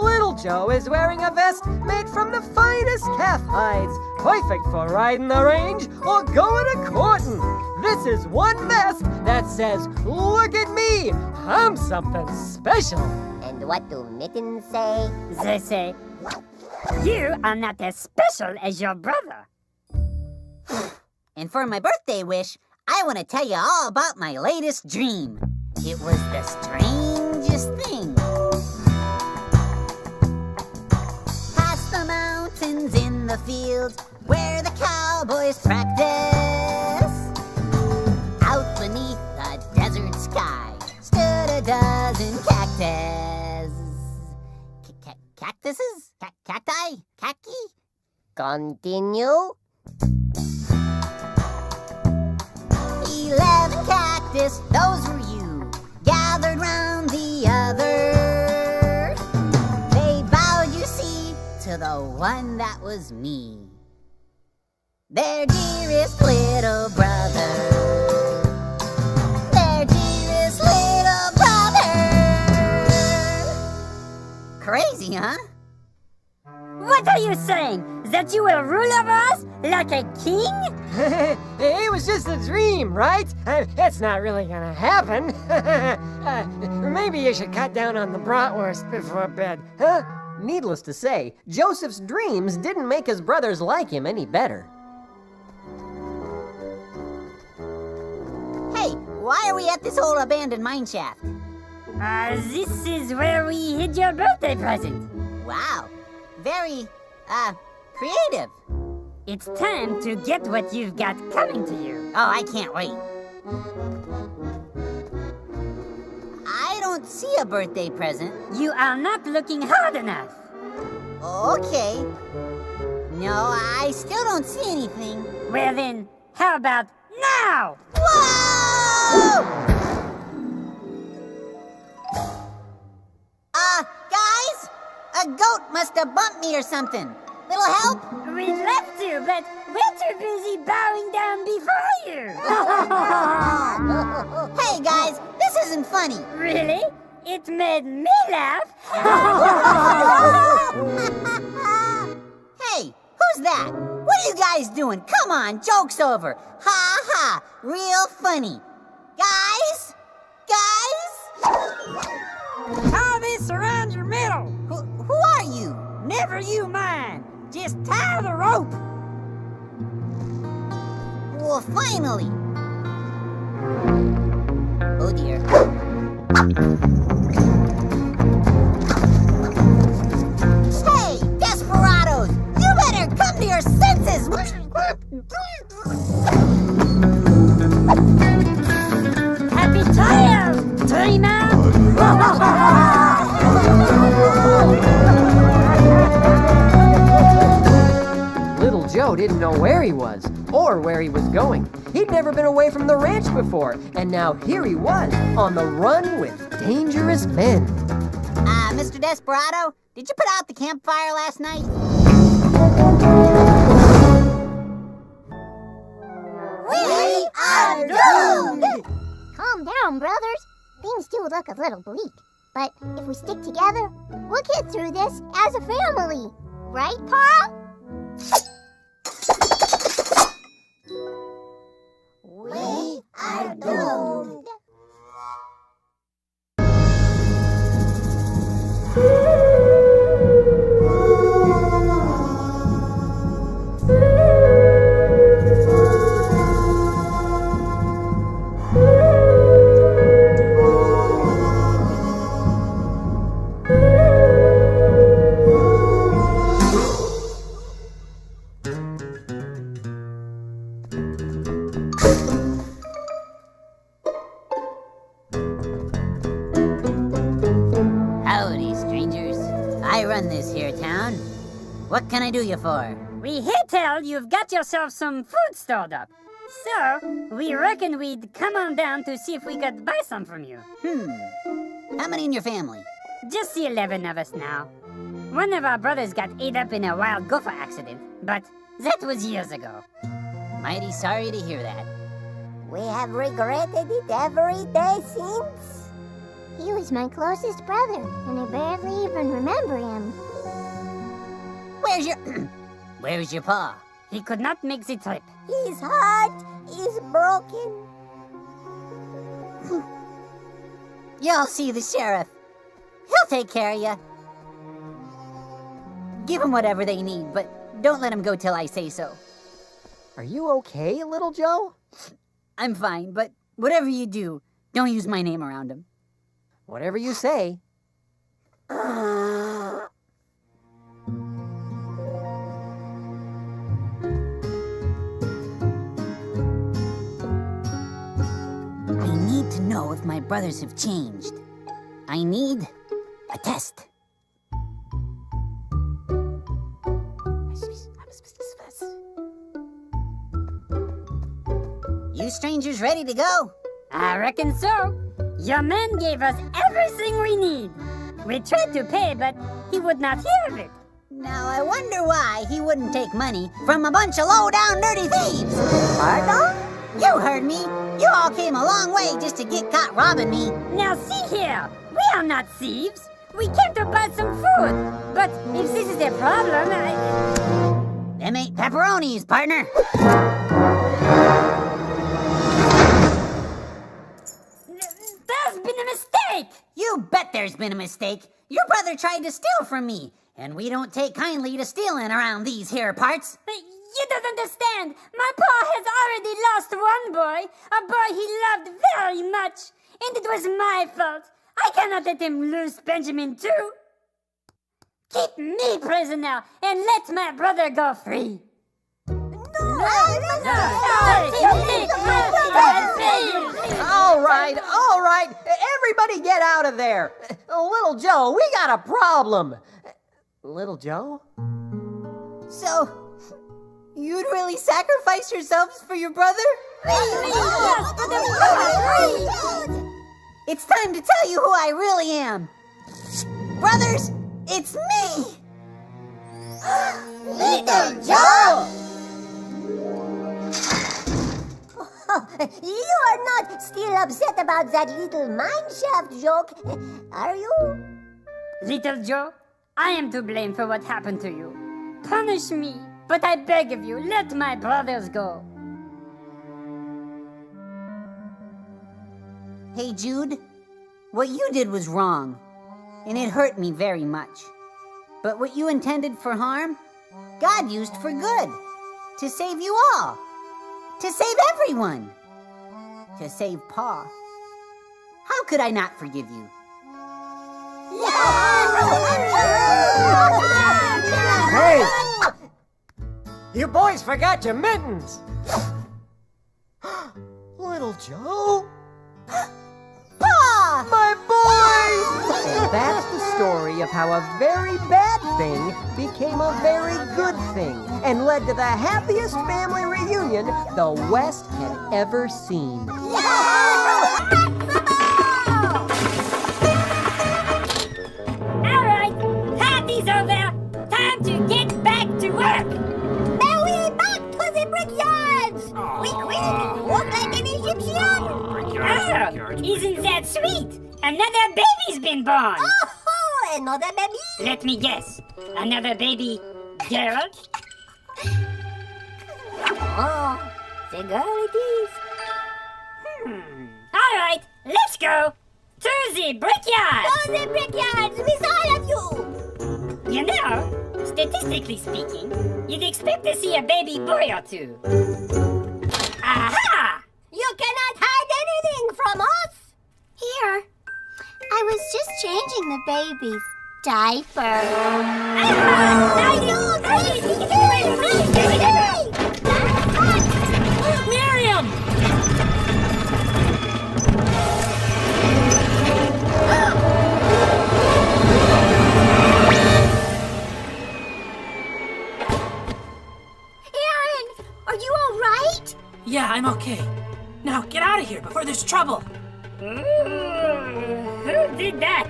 Little Joe is wearing a vest made from the finest calf hides, perfect for riding the range or going a courting. This is one vest that says, "Look at me, I'm something special." And what do mittens say? They say, "You are not as special as your brother." And for my birthday wish, I want to tell you all about my latest dream. It was the strangest thing. Past the mountains in the fields where the cowboys practice. Out beneath the desert sky stood a dozen cactus. Cactuses? Cacti? Khaki? Continue. 11 cactus, those were you, gathered round the other. They bowed, you see, to the one that was me, their dearest little brother. Their dearest little brother. Crazy, huh? What are you saying? That you will rule over us like a king? It was just a dream, right? It's not really gonna happen. Maybe you should cut down on the bratwurst before bed, huh? Needless to say, Joseph's dreams didn't make his brothers like him any better. Hey, why are we at this old abandoned mine shaft? This is where we hid your birthday present. Wow, very, creative. It's time to get what you've got coming to you. Oh, I can't wait. I don't see a birthday present. You are not looking hard enough. Okay. No, I still don't see anything. Well then, how about now? Whoa! Guys? A goat must have bumped me or something. Little help? We'd love to, but we're too busy bowing down before you. Hey guys, this isn't funny. Really? It made me laugh. Hey, who's that? What are you guys doing? Come on, joke's over. Ha ha, real funny. Guys? Tie this around your middle. Who are you? Never you mind. Just tie the rope. Well, finally. Oh dear. Hey, desperados! You better come to your senses! Happy trials, dreamer! Little Joe didn't know where he was, or where he was going. He'd never been away from the ranch before, and now here he was, on the run with dangerous men. Mr. Desperado, did you put out the campfire last night? We are doomed! Calm down, brothers. Things do look a little bleak. But if we stick together, we'll get through this as a family. Right, Pa? We are doomed. Howdy, strangers. I run this here town. What can I do you for? We hear tell you've got yourself some food stored up. So, we reckon we'd come on down to see if we could buy some from you. How many in your family? Just the 11 of us now. One of our brothers got ate up in a wild gopher accident, but that was years ago. Mighty sorry to hear that. We have regretted it every day since. He was my closest brother, and I barely even remember him. Where's your... Where's your pa? He could not make the trip. His heart is broken. Y'all see the sheriff. He'll take care of you. Give them whatever they need, but don't let them go till I say so. Are you okay, Little Joe? I'm fine, but whatever you do, don't use my name around him. Whatever you say. I need to know if my brothers have changed. I need a test. You strangers ready to go? I reckon so. Your man gave us everything we need. We tried to pay, but he would not hear of it. Now I wonder why he wouldn't take money from a bunch of low-down dirty thieves. Pardon? You heard me. You all came a long way just to get caught robbing me. Now see here. We are not thieves. We came to buy some food. But if this is a problem, Them ain't pepperonis, partner. There's been a mistake! You bet there's been a mistake. Your brother tried to steal from me, and we don't take kindly to stealing around these here parts. You don't understand. My pa has already lost one boy, a boy he loved very much, and it was my fault. I cannot let him lose Benjamin too. Keep me prisoner and let my brother go free. All right. Everybody get out of there. Little Joe, we got a problem. Little Joe? So, you'd really sacrifice yourselves for your brother? It's time to tell you who I really am. Brothers, it's me! Little Joe! You are not still upset about that little mineshaft joke, are you? Little Joe, I am to blame for what happened to you. Punish me, but I beg of you, let my brothers go. Hey, Jude, what you did was wrong, and it hurt me very much. But what you intended for harm, God used for good, to save you all, to save everyone, to save Pa. How could I not forgive you? Hey! You boys forgot your mittens! Little Joe? Pa! My boy! And that's the story of how a very bad thing became a very good thing and led to the happiest family reunion the West had ever seen. Alright, party's over. Time to get back to work. Now we back to the brickyards! Quick, walk like an Egyptian! Oh, isn't that sweet? Another baby's been born. Oh, another baby? Let me guess. Another baby girl? Oh, the girl it is. All right, let's go to the brickyard. To the brickyards with all of you! You know, statistically speaking, you'd expect to see a baby boy or two. Aha! You cannot hide anything from us! Here. I was just changing the baby's diaper. Miriam! Aaron, are you all right? Yeah, I'm okay. Now get out of here before there's trouble. Who did that?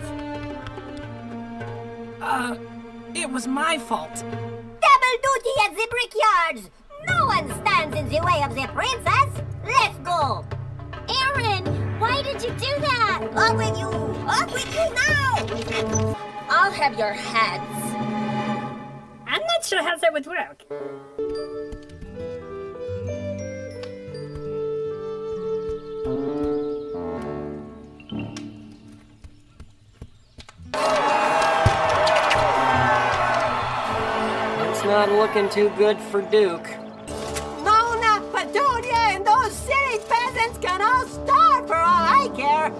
It was my fault. Double duty at the brickyards! No one stands in the way of the princess! Let's go! Aaron, Why did you do that? Off with you! Off with you now! I'll have your heads. I'm not sure how that would work. It's not looking too good for Duke. Nona, Petunia, and those silly peasants can all starve for all I care.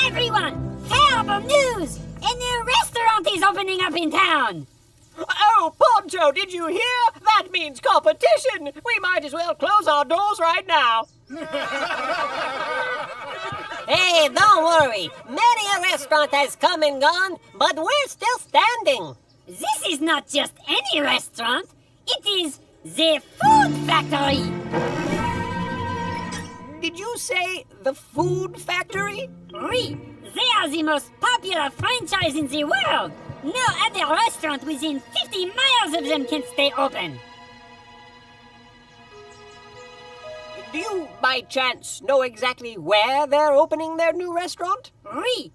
Everyone, terrible news! A new restaurant is opening up in town. Oh, Poncho, did you hear? That means competition. We might as well close our doors right now. Hey, don't worry. Many a restaurant has come and gone, but we're still standing. This is not just any restaurant. It is the Food Factory. Did you say the Food Factory? Oui, they are the most popular franchise in the world. No other restaurant within 50 miles of them can stay open. Do you, by chance, know exactly where they're opening their new restaurant? Oui.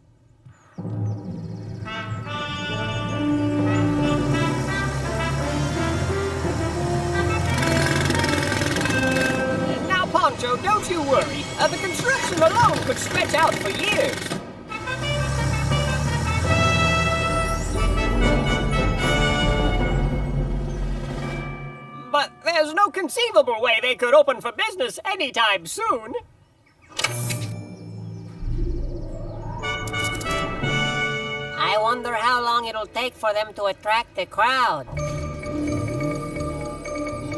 Now, Poncho, don't you worry. The construction alone could stretch out for years. But there's no conceivable way they could open for business anytime soon. I wonder how long it'll take for them to attract the crowd.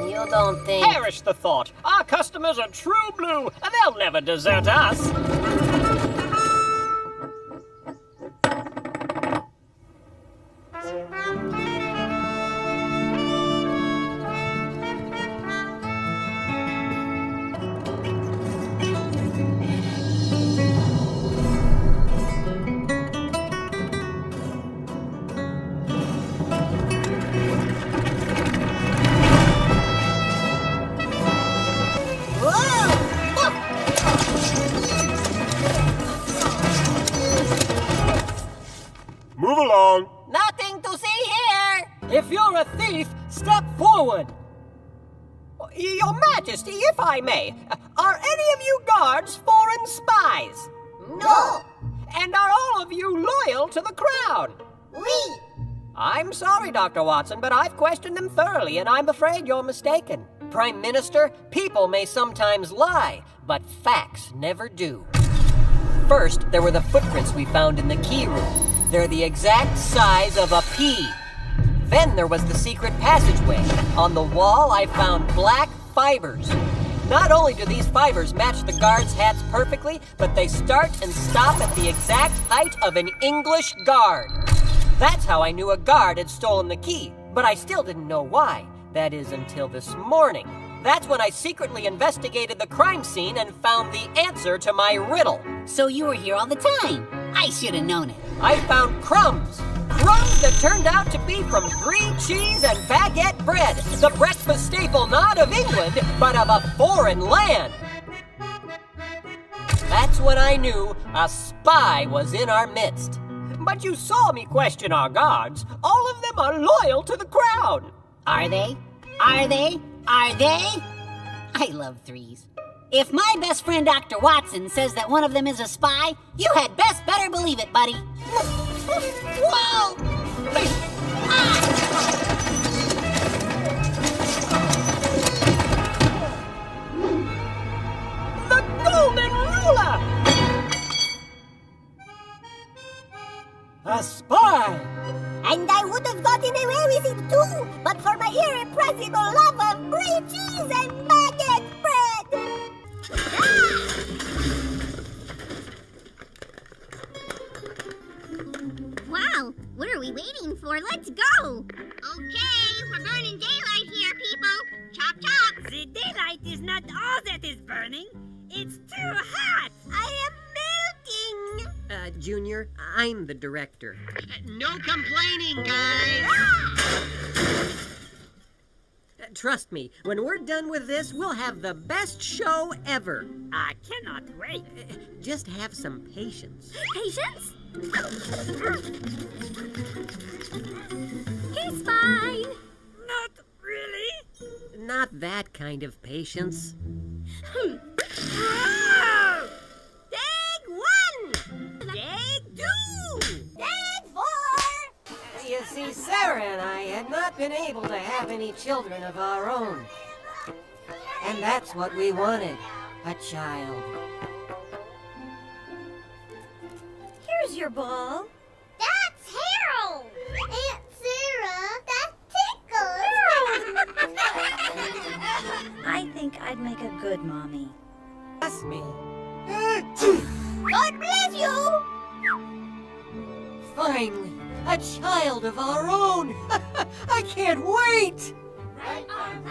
You don't think... Perish the thought. Our customers are true blue, and they'll never desert us. Move along. Nothing to see here. If you're a thief, step forward. Your Majesty, if I may, are any of you guards foreign spies? No. And are all of you loyal to the crown? Oui. I'm sorry, Dr. Watson, but I've questioned them thoroughly, and I'm afraid you're mistaken. Prime Minister, people may sometimes lie, but facts never do. First, there were the footprints we found in the key room. They're the exact size of a pea. Then there was the secret passageway. On the wall, I found black fibers. Not only do these fibers match the guards' hats perfectly, but they start and stop at the exact height of an English guard. That's how I knew a guard had stolen the key, but I still didn't know why. That is until this morning. That's when I secretly investigated the crime scene and found the answer to my riddle. So you were here all the time. I should have known it. I found crumbs. Crumbs that turned out to be from brie cheese and baguette bread. The breakfast staple not of England, but of a foreign land. That's when I knew a spy was in our midst. But you saw me question our guards. All of them are loyal to the crown. Are they? Are they? Are they? I love threes. If my best friend Dr. Watson says that one of them is a spy, you had best better believe it, buddy. Whoa! The golden ruler! A spy! And I would have gotten away with it too, but for my irrepressible love of brie cheese and baguette bread! Wow, what are we waiting for? Let's go! Okay, we're burning daylight here, people. Chop, chop! The daylight is not all that is burning. It's too hot. I am melting! Junior, I'm the director. No complaining, guys! Trust me, when we're done with this, we'll have the best show ever. I cannot wait. Just have some patience. Patience? He's fine. Not really. Not that kind of patience. Take 1! Take 2! Take 4! You see, Sarah and I had not been able to have any children of our own. And that's what we wanted, a child. Here's your ball. That's Harold. Aunt Sarah, that tickles. I think I'd make a good mommy. Bless me. God bless you! Finally, a child of our own. I can't wait. Right arm,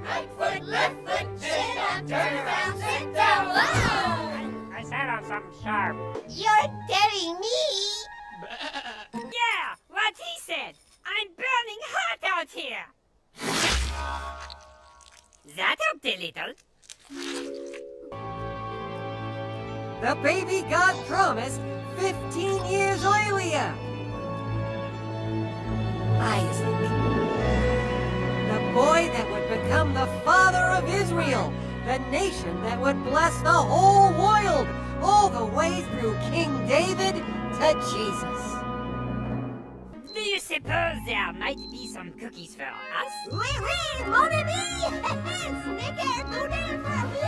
right foot, left foot, chin up, turn around, sit down. Whoa! I sat on something sharp. You're telling me? Yeah, what he said. I'm burning hot out here. That helped a little. The baby God promised 15 years earlier. Isaac. The boy that would become the father of Israel. The nation that would bless the whole world. All the way through King David to Jesus. Do you suppose there might be some cookies for us? Oui, oui, mon ami! Snickerdoodle for me!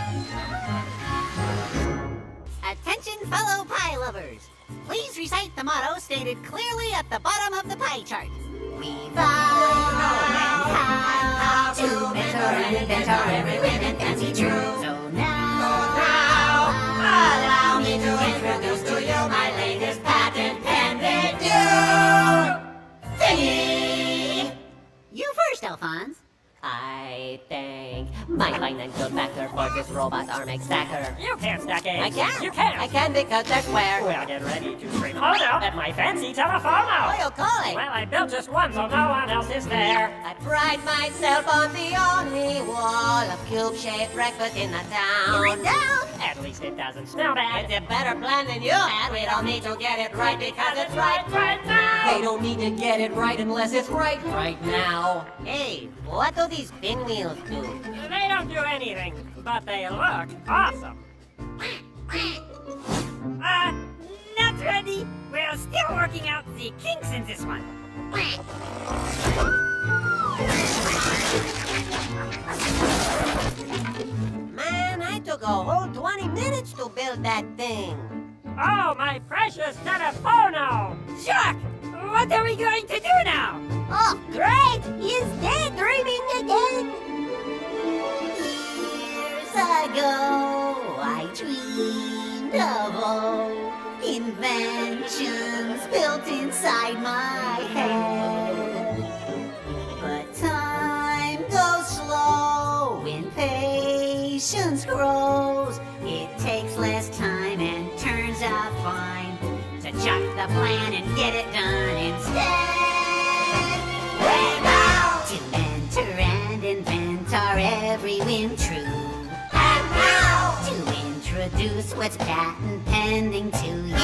Attention, fellow pie lovers. Please recite the motto stated clearly at the bottom of the pie chart. We vow how to mentor and inventor every whim and fancy true. So now, allow me to introduce to you my latest patent pending thingy. You first, Alphonse. I thank my financial backer for this robot arm stacker. You can't stack eggs. I can. You can't. I can because they're square. Well, get ready to scream hold out at my fancy telephone. What you calling? Well, I built just one, so no one else is there. I pride myself on the only wall of cube-shaped breakfast in the town. You're down! At least it doesn't smell bad. It's a better plan than you had. We don't need to get it right because it's right now. They don't need to get it right unless it's right now. Hey, what do these pinwheels do? They don't do anything, but they look awesome. Not ready. We're still working out the kinks in this one. Man, I took a whole 20 minutes to build that thing. Oh, my precious telephono! Jacques, what are we going to do now? Oh, great! He's daydreaming again! Years ago, I dreamed of all inventions built inside my head. But time goes slow when patience grows. It takes less time and turns out fine to chuck the plan and get it done instead. Way now! To mentor and invent our every whim true. And now! To introduce what's patent pending to you.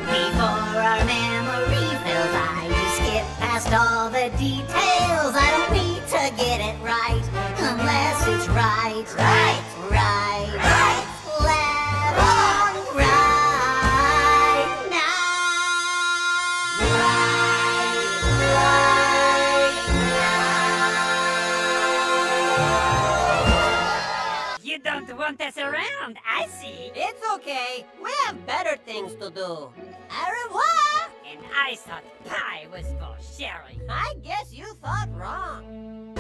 Before our memory fills, I just skip past all the details. I don't need to get it right unless it's right. Right! Right! Right! Left! Wrong! Right! Now! Right! You don't want us around, I see. It's okay. We have better things to do. Au revoir! And I thought pie was for sharing. I guess you thought wrong.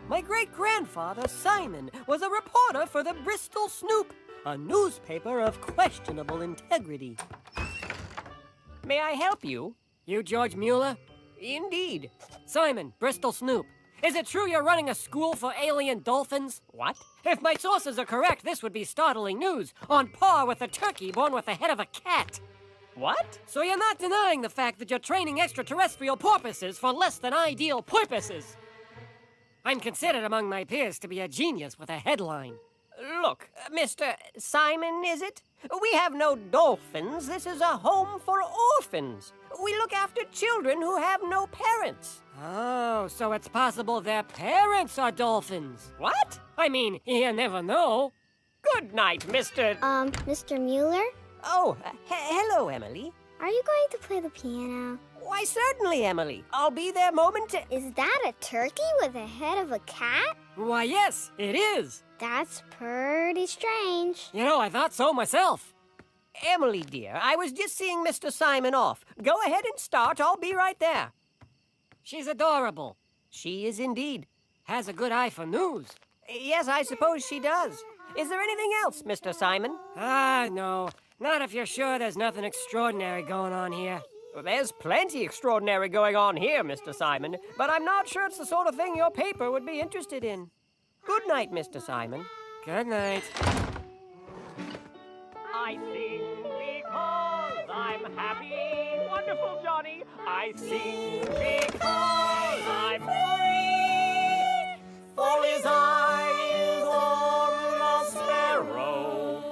My great-grandfather, Simon, was a reporter for the Bristol Snoop, a newspaper of questionable integrity. May I help you? You George Mueller? Indeed. Simon, Bristol Snoop. Is it true you're running a school for alien dolphins? What? If my sources are correct, this would be startling news, on par with a turkey born with the head of a cat. What? So you're not denying the fact that you're training extraterrestrial porpoises for less than ideal purposes? I'm considered among my peers to be a genius with a headline. Look, Mr. Simon, is it? We have no dolphins. This is a home for orphans. We look after children who have no parents. Oh, so it's possible their parents are dolphins. What? I mean, you never know. Good night, Mr. Mr. Mueller? Oh, hello, Emily. Are you going to play the piano? Why, certainly, Emily. I'll be there momentarily. Is that a turkey with the head of a cat? Why, yes, it is. That's pretty strange. You know, I thought so myself. Emily, dear, I was just seeing Mr. Simon off. Go ahead and start. I'll be right there. She's adorable. She is indeed. Has a good eye for news. Yes, I suppose she does. Is there anything else, Mr. Simon? No. Not if you're sure there's nothing extraordinary going on here. Well, there's plenty extraordinary going on here, Mr. Simon, but I'm not sure it's the sort of thing your paper would be interested in. Good night, Mr. Simon. Good night. I sing because I'm happy. Wonderful, Johnny. I sing because I'm free. For his eye is on the sparrow,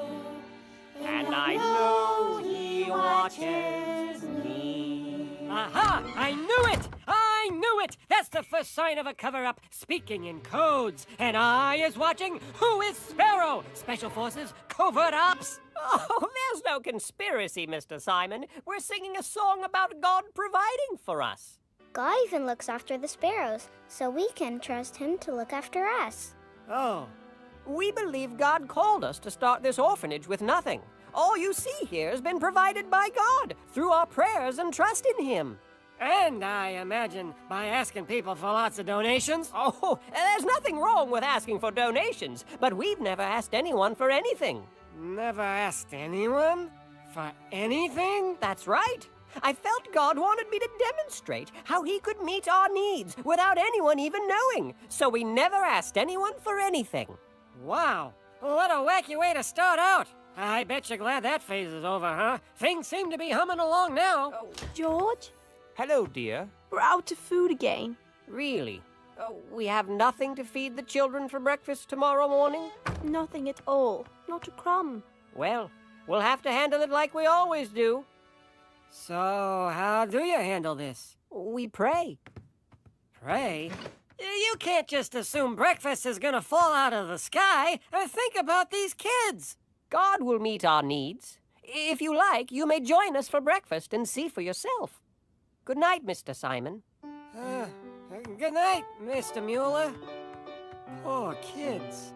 and I know he watches me. Aha! I knew it! I knew it! That's the first sign of a cover-up, speaking in codes. An eye is watching. Who is Sparrow? Special Forces? Covert Ops? Oh, there's no conspiracy, Mr. Simon. We're singing a song about God providing for us. God even looks after the sparrows, so we can trust him to look after us. Oh. We believe God called us to start this orphanage with nothing. All you see here has been provided by God through our prayers and trust in him. And I imagine by asking people for lots of donations. Oh, there's nothing wrong with asking for donations, but we've never asked anyone for anything. Never asked anyone? For anything? That's right. I felt God wanted me to demonstrate how he could meet our needs without anyone even knowing. So we never asked anyone for anything. Wow. What a wacky way to start out. I bet you're glad that phase is over, huh? Things seem to be humming along now. George? Hello, dear. We're out of food again. Really? We have nothing to feed the children for breakfast tomorrow morning? Nothing at all. Not a crumb. Well, we'll have to handle it like we always do. So, how do you handle this? We pray. Pray? You can't just assume breakfast is gonna fall out of the sky. Think about these kids. God will meet our needs. If you like, you may join us for breakfast and see for yourself. Good night, Mr. Simon. Good night, Mr. Mueller. Poor kids.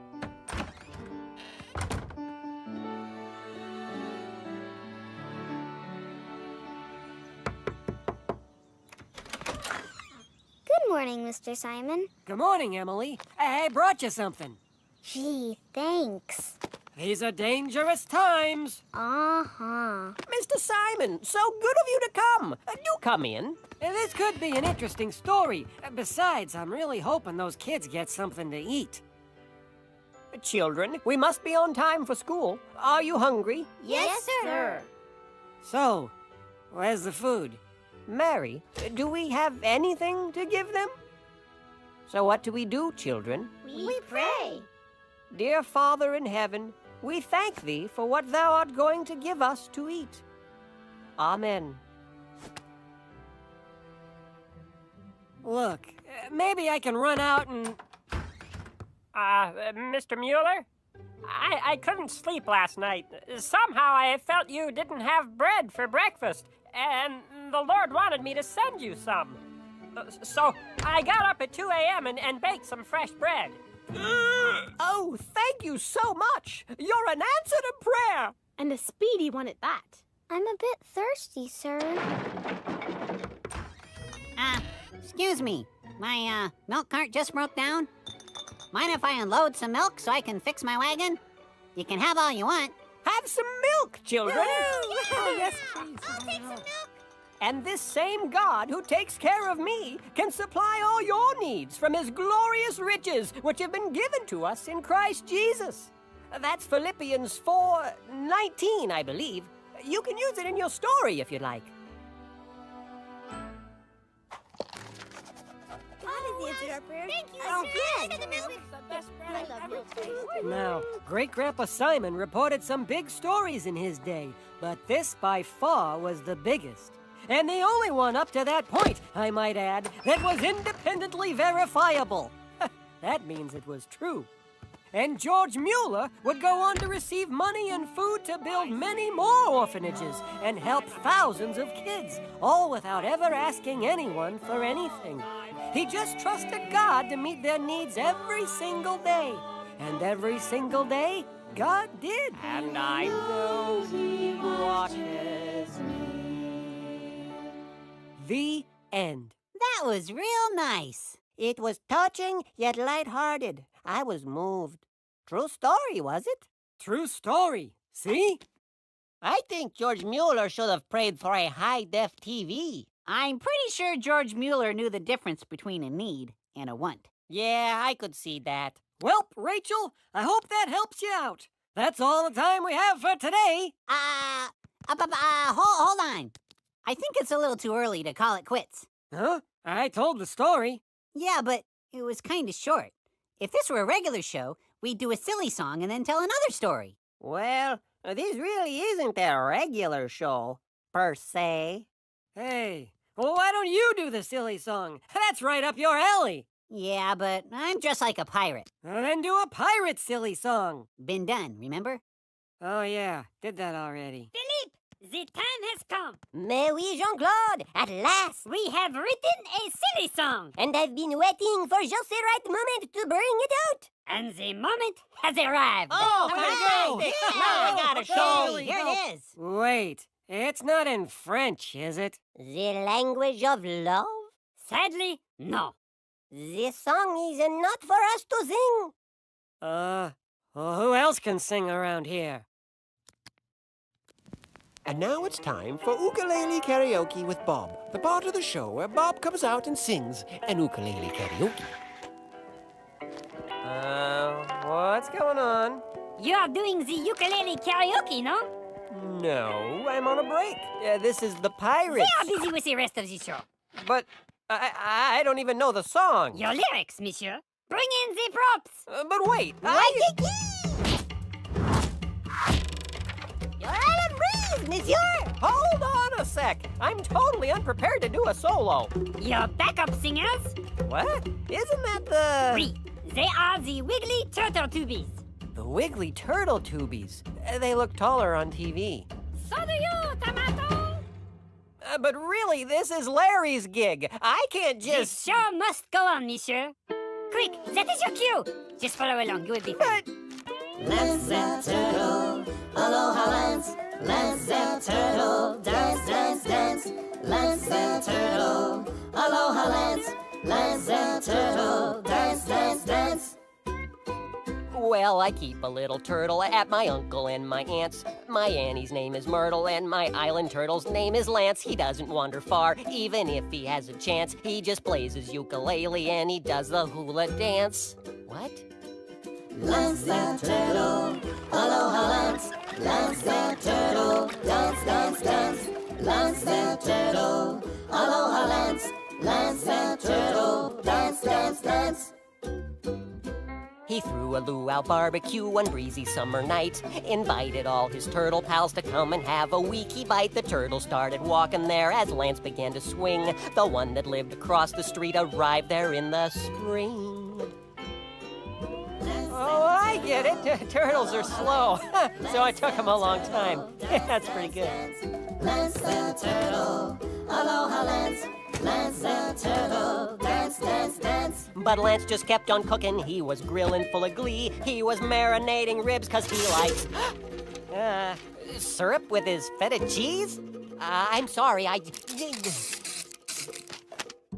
Good morning, Mr. Simon. Good morning, Emily. I brought you something. Gee, thanks. These are dangerous times. Uh-huh. Mr. Simon, so good of you to come. Do come in. This could be an interesting story. Besides, I'm really hoping those kids get something to eat. Children, we must be on time for school. Are you hungry? Yes, sir. So, where's the food? Mary, do we have anything to give them? So what do we do, children? We pray. Dear Father in heaven, we thank thee for what thou art going to give us to eat. Amen. Look, maybe I can run out and... Mr. Mueller? I couldn't sleep last night. Somehow I felt you didn't have bread for breakfast, and the Lord wanted me to send you some. So I got up at 2 a.m. and baked some fresh bread. Oh, thank you so much. You're an answer to prayer. And a speedy one at that. I'm a bit thirsty, sir. Excuse me. My, milk cart just broke down. Mind if I unload some milk so I can fix my wagon? You can have all you want. Have some milk, children. Oh, yes, please. I'll take some milk. And this same God who takes care of me can supply all your needs from his glorious riches, which have been given to us in Christ Jesus. That's Philippians 4:19, I believe. You can use it in your story if you'd like. Thank you, Oh, sir. good. The milk. I love milk. Now, Great-Grandpa Simon reported some big stories in his day, but this by far was the biggest. And the only one up to that point, I might add, that was independently verifiable. That means it was true. And George Mueller would go on to receive money and food to build many more orphanages and help thousands of kids, all without ever asking anyone for anything. He just trusted God to meet their needs every single day. And every single day, God did. And I know he watches me. The end. That was real nice. It was touching yet lighthearted. I was moved. True story, was it? True story. See? I think George Mueller should have prayed for a high-def TV. I'm pretty sure George Mueller knew the difference between a need and a want. Yeah, I could see that. Well, Rachel, I hope that helps you out. That's all the time we have for today. Hold on. I think it's a little too early to call it quits. Huh? I told the story. Yeah, but it was kind of short. If this were a regular show, we'd do a silly song and then tell another story. Well, this really isn't a regular show, per se. Hey, well, why don't you do the silly song? That's right up your alley. Yeah, but I'm just like a pirate. Well, then do a pirate silly song. Been done, remember? Oh, yeah, did that already. Philippe, the time has come. Mais oui, Jean-Claude, at last. We have written a silly song. And I've been waiting for just the right moment to bring it out. And the moment has arrived. Oh, great! Now I got a show. Here it is. Wait, it's not in French, is it? The language of love? Sadly, no. This song is not for us to sing. Well, who else can sing around here? And now it's time for ukulele karaoke with Bob, the part of the show where Bob comes out and sings an ukulele karaoke. What's going on? You are doing the ukulele karaoke, no? No, I'm on a break. This is the Pirates. They are busy with the rest of the show. But I don't even know the song. Your lyrics, monsieur. Bring in the props. But wait, You're out of breeze, monsieur. Hold on a sec. I'm totally unprepared to do a solo. Your backup singers? What? Isn't that the... Oui, they are the Wiggly Turtle Tubies. The Wiggly Turtle Tubies. They look taller on TV. So do you, Tomato. But really, this is Larry's gig. I can't just... The show must go on, monsieur. Quick, that is your cue. Just follow along, you will be fine. Lance and Turtle, aloha Lance. Lance and Turtle, dance, dance, dance. Lance and Turtle, aloha Lance. Lance and Turtle, dance, dance, dance. Well, I keep a little turtle at my uncle and my aunt's. My Annie's name is Myrtle, and my island turtle's name is Lance. He doesn't wander far, even if he has a chance. He just plays his ukulele and he does the hula dance. What? Lance and Turtle, aloha Lance. Lance and Turtle, dance, dance, dance. Lance and Turtle, aloha Lance. Lance and Turtle, dance, dance, dance. He threw a luau barbecue one breezy summer night, invited all his turtle pals to come and have a weeky bite. The turtle started walking there as Lance began to swing. The one that lived across the street arrived there in the spring. Oh, I get it. Turtles are slow, so it took him a long time. That's pretty good. Lance and Turtle, aloha Lance. Lance and Turtle, dance, dance, dance. But Lance just kept on cooking. He was grilling full of glee. He was marinating ribs 'cause he likes Syrup with his feta cheese? I'm sorry,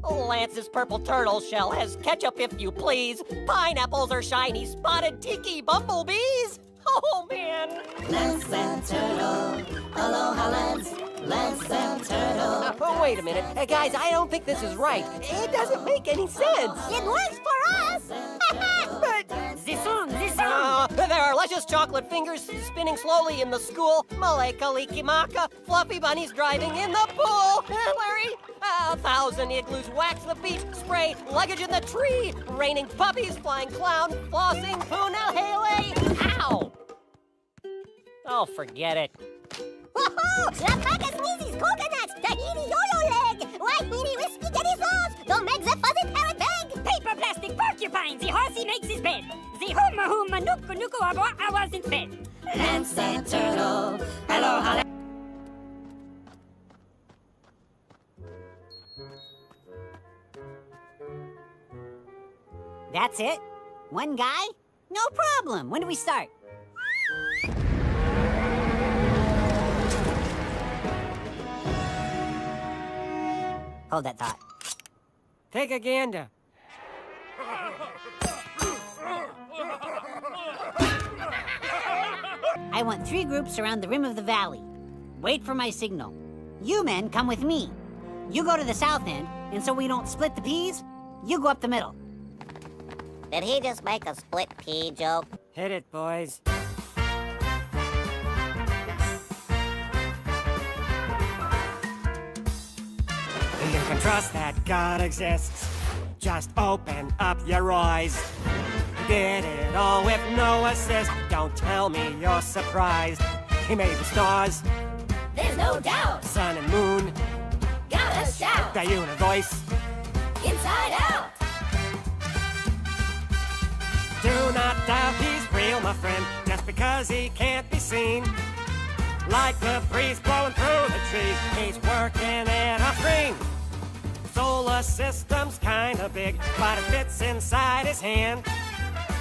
Lance's purple turtle shell has ketchup if you please. Pineapples are shiny spotted tiki bumblebees. Oh, man. Lance and Turtle. Aloha, Lance. Lance and Turtle. Oh, wait a minute. Guys, I don't think this is right. It doesn't make any sense. It works for us. But The song. There are luscious chocolate fingers spinning slowly in the school. Male kalikimaka, fluffy bunnies driving in the pool. Larry, 1,000 igloos wax the beach, spray luggage in the tree, raining puppies, flying clown, flossing puna hele. Ow! Oh, forget it. Woohoo! Alpaca sneezes, coconuts, Tahiti yo-yo leg, Wahiti with spaghetti sauce, don't make the fuzzy parrot beg. Paper plastic porcupine, the horsey makes his bed. The huma nuku nuku I wasn't fed. Lance and Turtle. Aloha. That's it? One guy? No problem. When do we start? Hold that thought. Take a gander. I want 3 groups around the rim of the valley. Wait for my signal. You men come with me. You go to the south end, and so we don't split the peas, you go up the middle. Did he just make a split pea joke? Hit it, boys. You can trust that God exists. Just open up your eyes. Did it all with no assist. Don't tell me you're surprised. He made the stars. There's no doubt. Sun and moon. Gotta shout. The universe. Inside out. Do not doubt he's real, my friend, just because he can't be seen. Like the breeze blowing through the trees, he's working in a screen. Solar system's kinda big, but it fits inside his hand.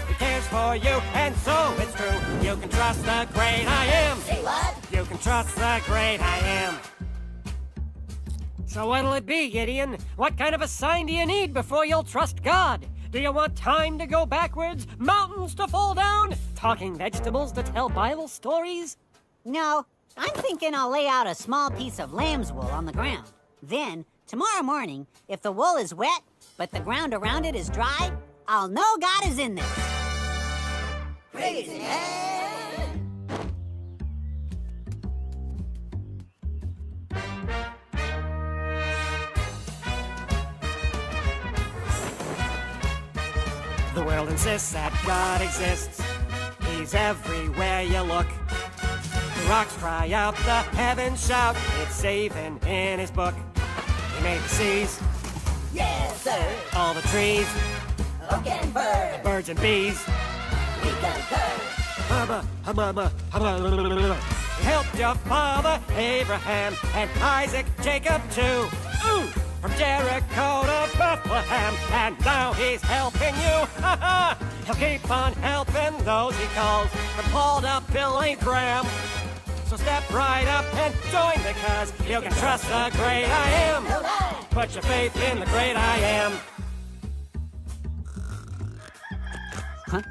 He cares for you, and so it's true. You can trust the great I am. Say what? You can trust the great I am. So what'll it be, Gideon? What kind of a sign do you need before you'll trust God? Do you want time to go backwards? Mountains to fall down? Talking vegetables to tell Bible stories? No, I'm thinking I'll lay out a small piece of lamb's wool on the ground. Then, tomorrow morning, if the wool is wet, but the ground around it is dry, I'll know God is in there. Praise Him. The world insists that God exists. He's everywhere you look. The rocks cry out, the heavens shout. It's saving in his book. He made the seas. Yes, sir. All the trees. Oak and bird. Birds and bees. We concur. He helped your father, Abraham, and Isaac, Jacob too. Ooh! From Jericho to Bethlehem, and now he's helping you. He'll keep on helping those he calls, from Paul to Billy Graham. So step right up and join, because you can trust the great I am. Put your faith in the great I am. Huh?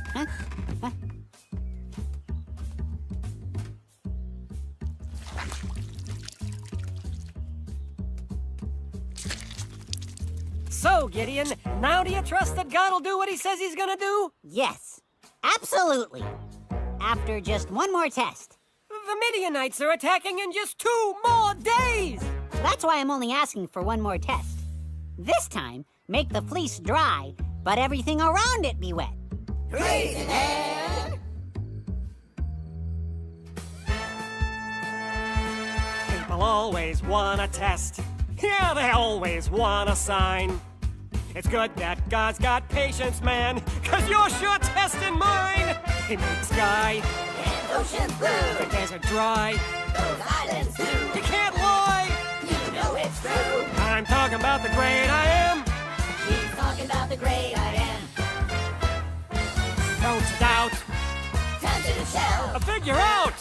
So, Gideon, now do you trust that God will do what he says he's gonna do? Yes, absolutely. After just one more test. The Midianites are attacking in just 2 more days! That's why I'm only asking for one more test. This time, make the fleece dry, but everything around it be wet. Praise Him. People always want a test. Yeah, they always want a sign. It's good that God's got patience, man, 'cause you're sure testing mine. He made the sky. And ocean blue. The desert dry. Those islands too. You can't lie. You know it's true. I'm talking about the great I am. He's talking about the great I am. Don't you doubt. Time to shout. Figure out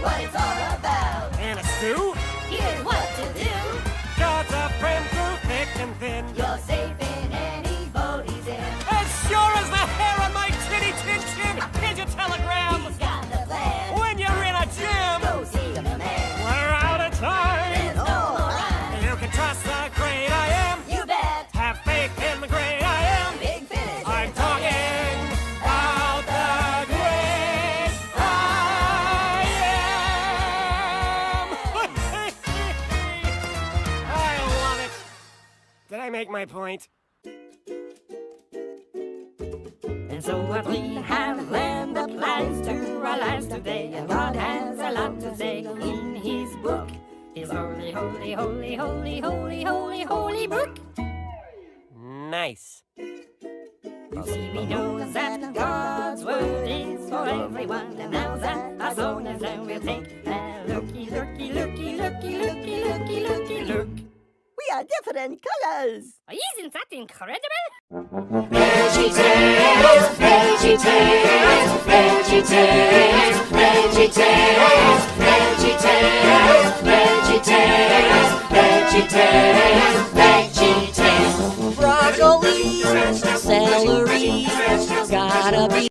what it's all about. And a stew? Here's what to do. God's a friend through thick and thin. You're safe in any boat he's in. As sure as the hair on my titty chin chin, here's your telegram. He's got the plan. When you're in a gym, Go see the man. we're out of time. There's no more rhyme. You can trust the great I am. You bet. Have faith in the great I am. Big finish. I'm talking about the great I am. I love it. Did I make my point? And so what we have learned applies to our lives today. And God has a lot to say in His book. His holy, holy, holy, holy, holy, holy, holy book. Nice. You see, we know that God's word is for everyone. And now that our song is done, we'll take a looky, looky, looky, looky, looky, looky, looky, look. We are different colors. Isn't that incredible? Veggietales, Veggietales, Veggietales, Veggietales, Veggietales, Veggietales, Veggietales, Veggietales. Broccoli, celery, gotta be